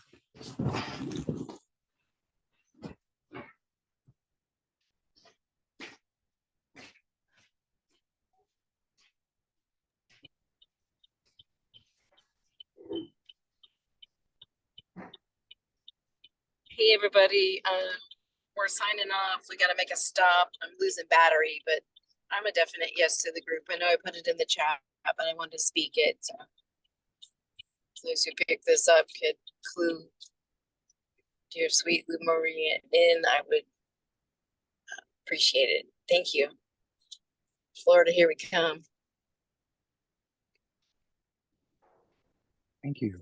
Hey, everybody. We're signing off. We got to make a stop. I'm losing battery, but I'm a definite yes to the group. I know I put it in the chat, but I wanted to speak it. So those who pick this up could clue dear sweet Lou Marie in, I would appreciate it. Thank you. Florida, here we come. Thank you.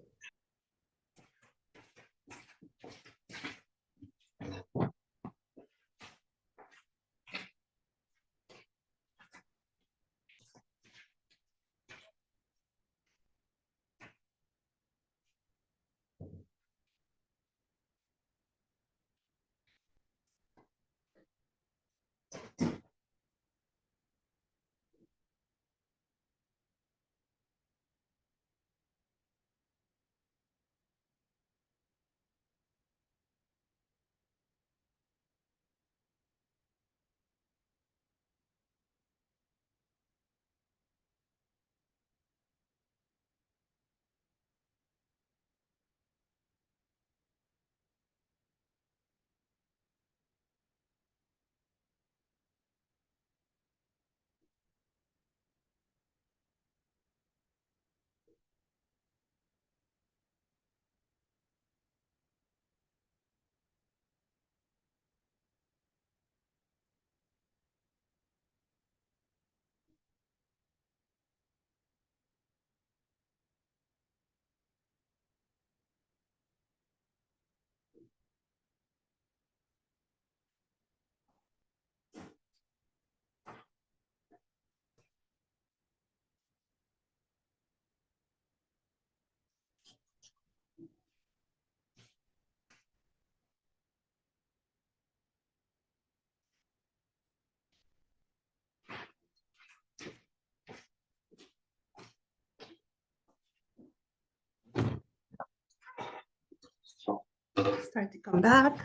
Start to come back.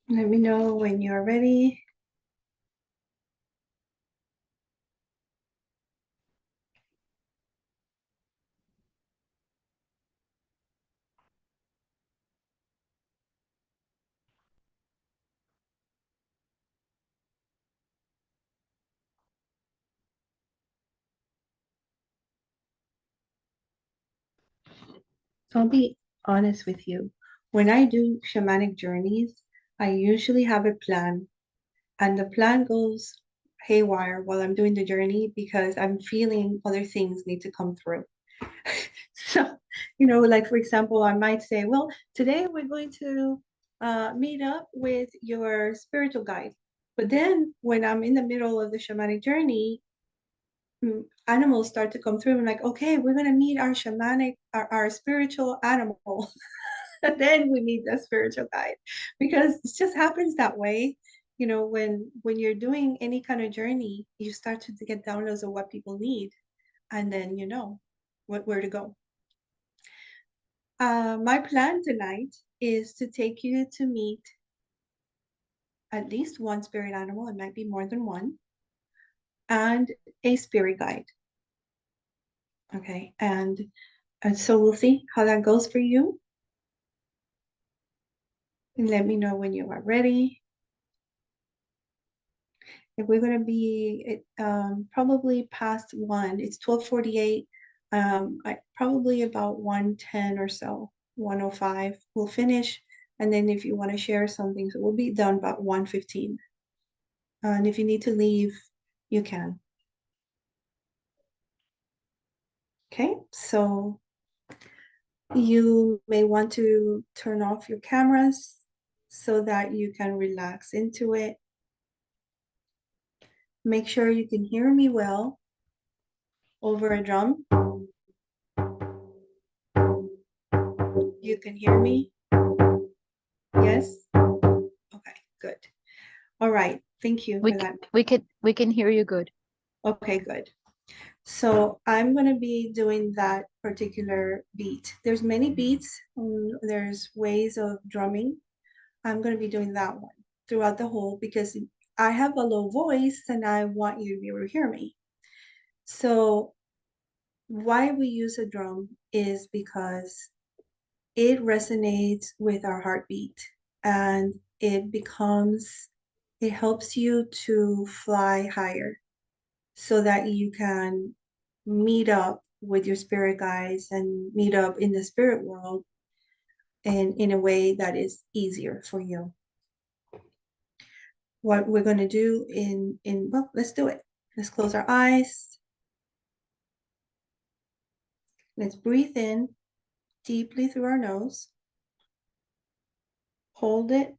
Let me know when you're ready. So I'll be honest with you. When I do shamanic journeys, I usually have a plan, and the plan goes haywire while I'm doing the journey because I'm feeling other things need to come through. So, like for example, I might say, well, today we're going to meet up with your spiritual guide. But then when I'm in the middle of the shamanic journey, animals start to come through. I'm like, okay, we're gonna meet our shamanic, our spiritual animal. And then we meet the spiritual guide, because it just happens that way. When you're doing any kind of journey, you start to get downloads of what people need, and then you know where to go. My plan tonight is to take you to meet at least one spirit animal. It might be more than one, and a spirit guide. Okay, and so we'll see how that goes for you. And let me know when you are ready. If we're going to be probably past 1, it's 12:48. Probably about 1:10 or so, 1:05, we'll finish. And then if you want to share something, so we'll be done about 1:15. And if you need to leave, you can. Okay, so you may want to turn off your cameras so that you can relax into it. Make sure you can hear me well over a drum. You can hear me? Yes? Okay, good. All right, thank you for that. We can hear you good. Okay, good. So I'm going to be doing that particular beat. There's many beats. There's ways of drumming. I'm going to be doing that one throughout the whole, because I have a low voice and I want you to be able to hear me. So why we use a drum is because it resonates with our heartbeat, and it helps you to fly higher so that you can meet up with your spirit guides and meet up in the spirit world and in a way that is easier for you. What we're going to do well, let's do it. Let's close our eyes. Let's breathe in deeply through our nose. Hold it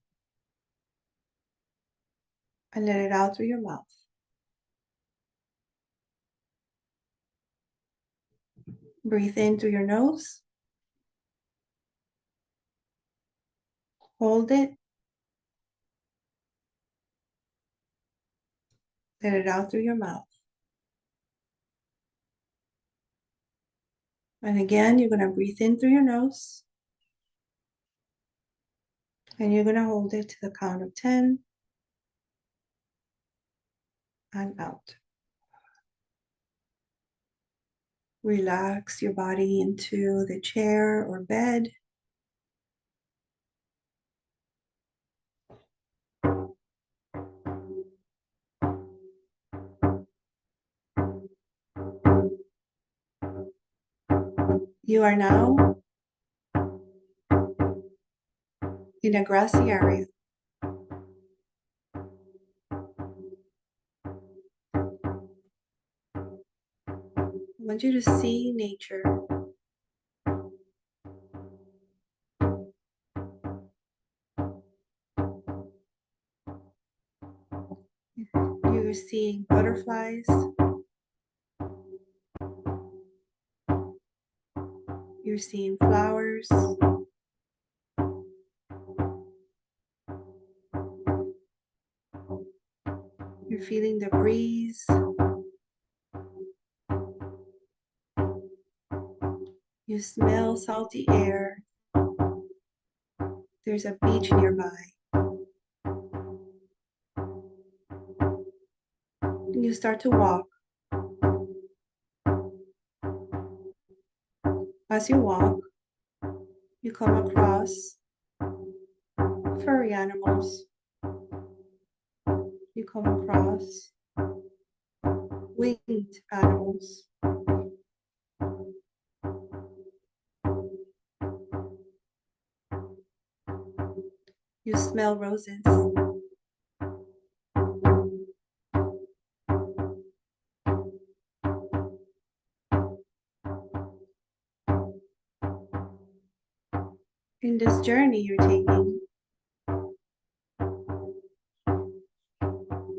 and let it out through your mouth. Breathe in through your nose. Hold it. Let it out through your mouth. And again, you're going to breathe in through your nose. And you're going to hold it to the count of 10 and out. Relax your body into the chair or bed. You are now in a grassy area. I want you to see nature. You're seeing butterflies. You're seeing flowers. You're feeling the breeze. You smell salty air. There's a beach nearby. And you start to walk. As you walk, you come across furry animals. You come across winged animals. You smell roses. In this journey you're taking,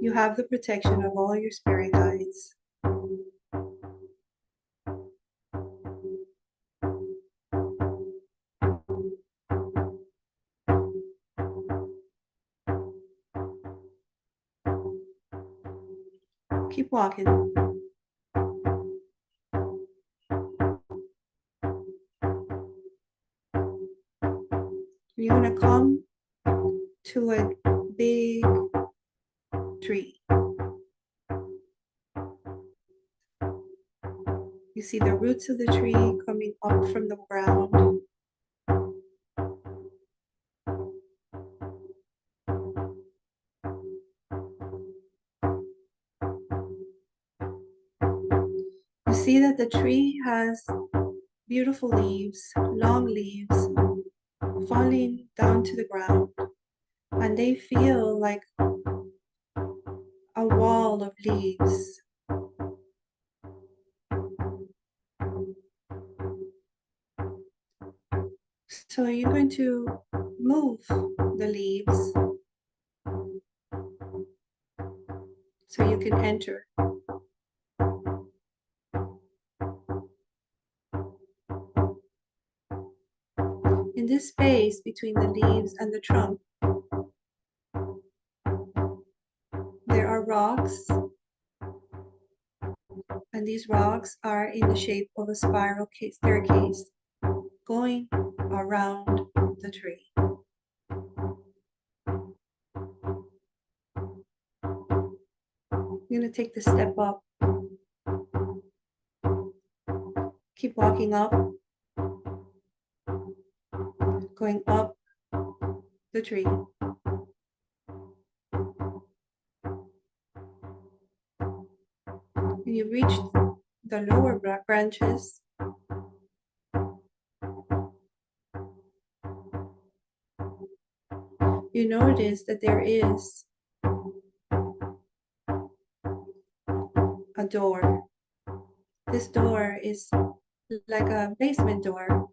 you have the protection of all your spirit guides. Keep walking. You're going to come to a big tree. You see the roots of the tree coming up from the ground. You see that the tree has beautiful leaves, long leaves, falling down to the ground, and they feel like a wall of leaves. So you're going to move the leaves so you can enter. In this space between the leaves and the trunk, there are rocks, and these rocks are in the shape of a spiral staircase going around the tree. You're going to take the step up. Keep walking up. going up the tree. When you reach the lower branches, you notice that there is a door. This door is like a basement door.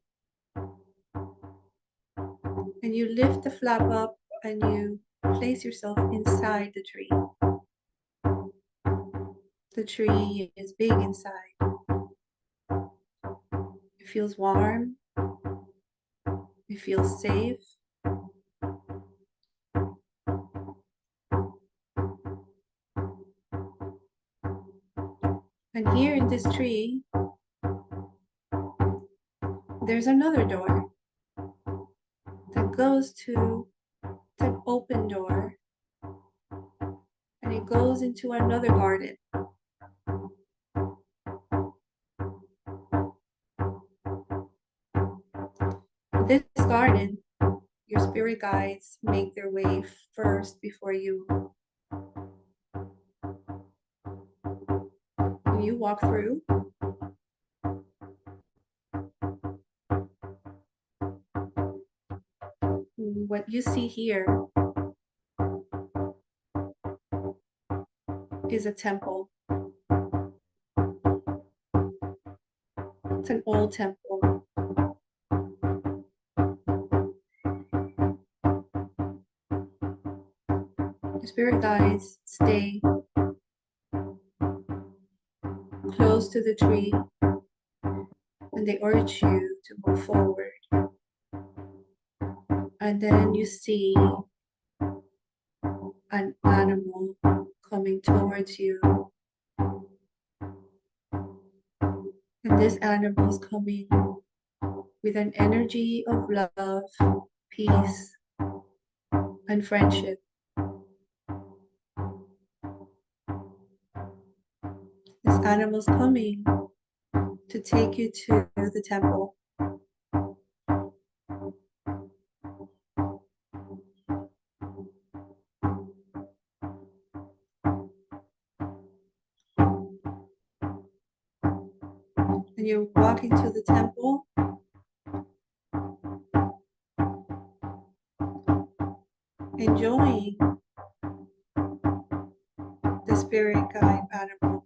And you lift the flap up and you place yourself inside the tree. The tree is big inside. It feels warm. It feels safe. And here in this tree, there's another door that goes to an open door, and it goes into another garden. This garden, your spirit guides make their way first before you. When you walk through, what you see here is a temple. It's an old temple. The spirit guides stay close to the tree and they urge you to move forward. And then you see an animal coming towards you. And this animal is coming with an energy of love, peace, and friendship. This animal is coming to take you to the temple. And you're walking to the temple, enjoying the spirit guide animal.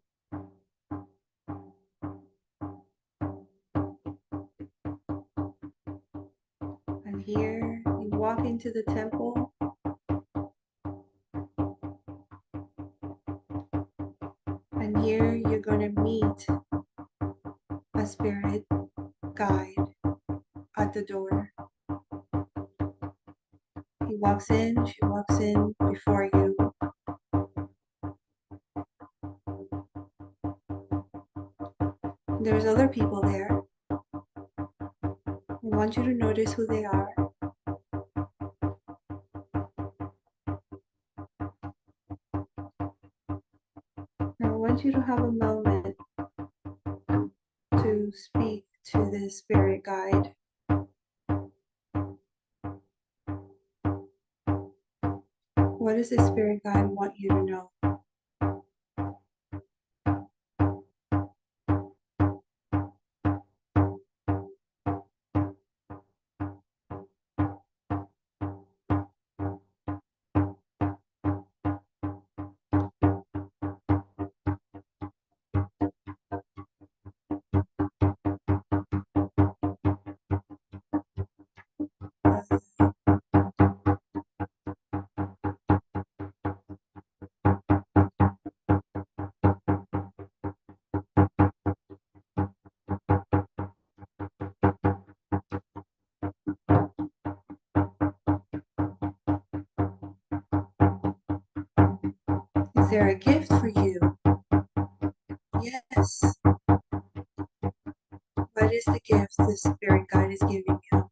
And here you walk into the temple, and here you're going to meet a spirit guide at the door. He walks in, she walks in before you. There's other people there. I want you to notice who they are. Now I want you to have a moment to speak to this spirit guide. What does this spirit guide want you to know? Is there a gift for you? Yes. What is the gift the spirit guide is giving you?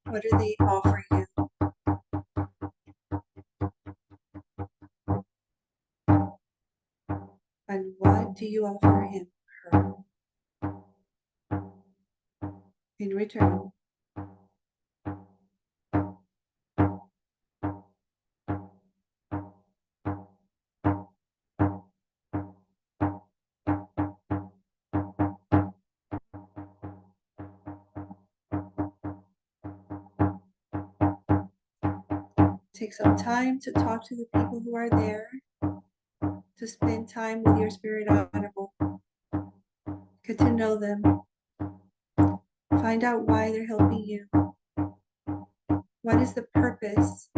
What do they offer you? And what do you offer him, her? turn. Take some time to talk to the people who are there, to spend time with your spirit animal. Get to know them. Find out why they're helping you. What is the purpose?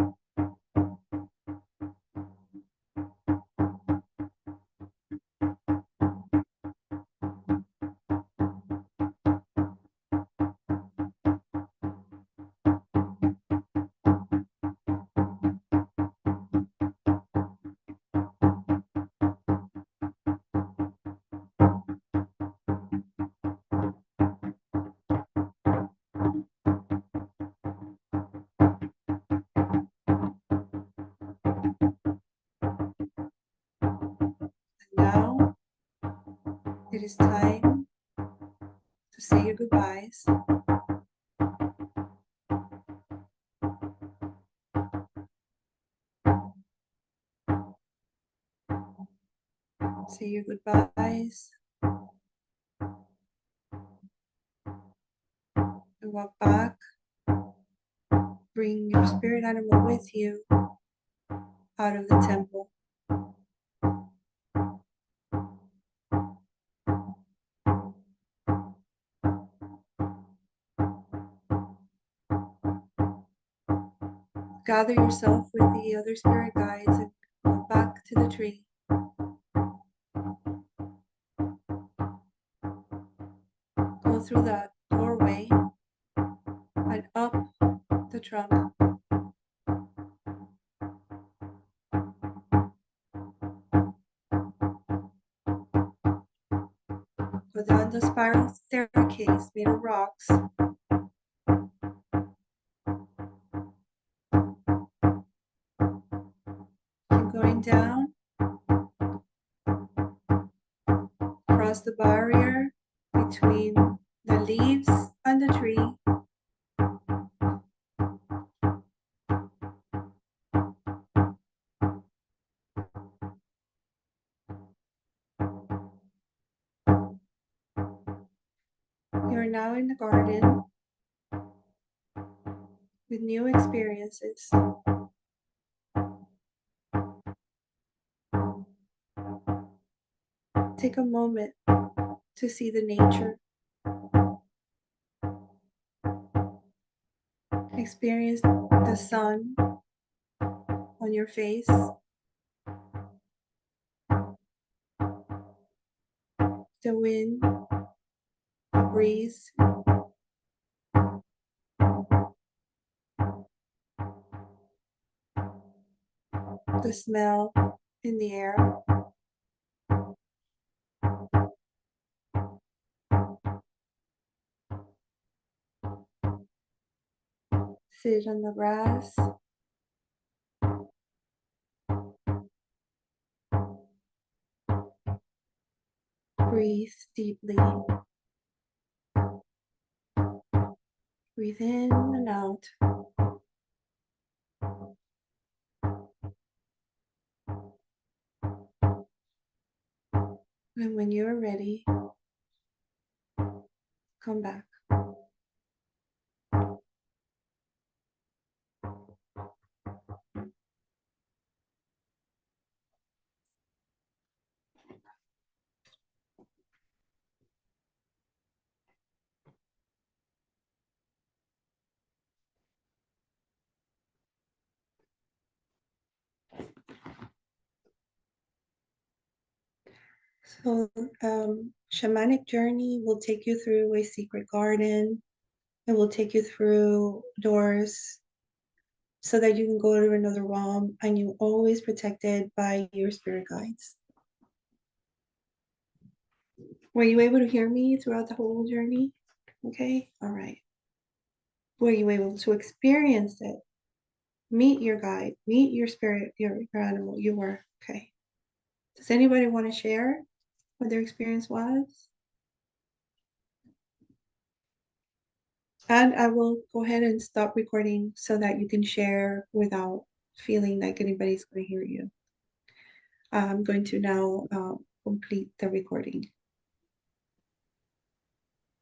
Now it is time to say your goodbyes. Say your goodbyes and walk back. Bring your spirit animal with you out of the temple. Gather yourself with the other spirit guides and go back to the tree. Go through that doorway and up the trunk. Go down the spiral staircase made of rocks. Keep going down. Cross the barrier between the leaves and the tree. You are now in the garden with new experiences. Take a moment to see the nature. Experience the sun on your face. The wind, the breeze. The smell in the air. Sit on the grass. Breathe deeply. Breathe in and out. And when you're ready, come back. So, Shamanic Journey will take you through a secret garden. It will take you through doors so that you can go to another realm and you're always protected by your spirit guides. Were you able to hear me throughout the whole journey? Okay, all right. Were you able to experience it? Meet your guide, meet your spirit, your animal. You were, okay. Does anybody want to share what their experience was? And I will go ahead and stop recording so that you can share without feeling like anybody's going to hear you. I'm going to now complete the recording.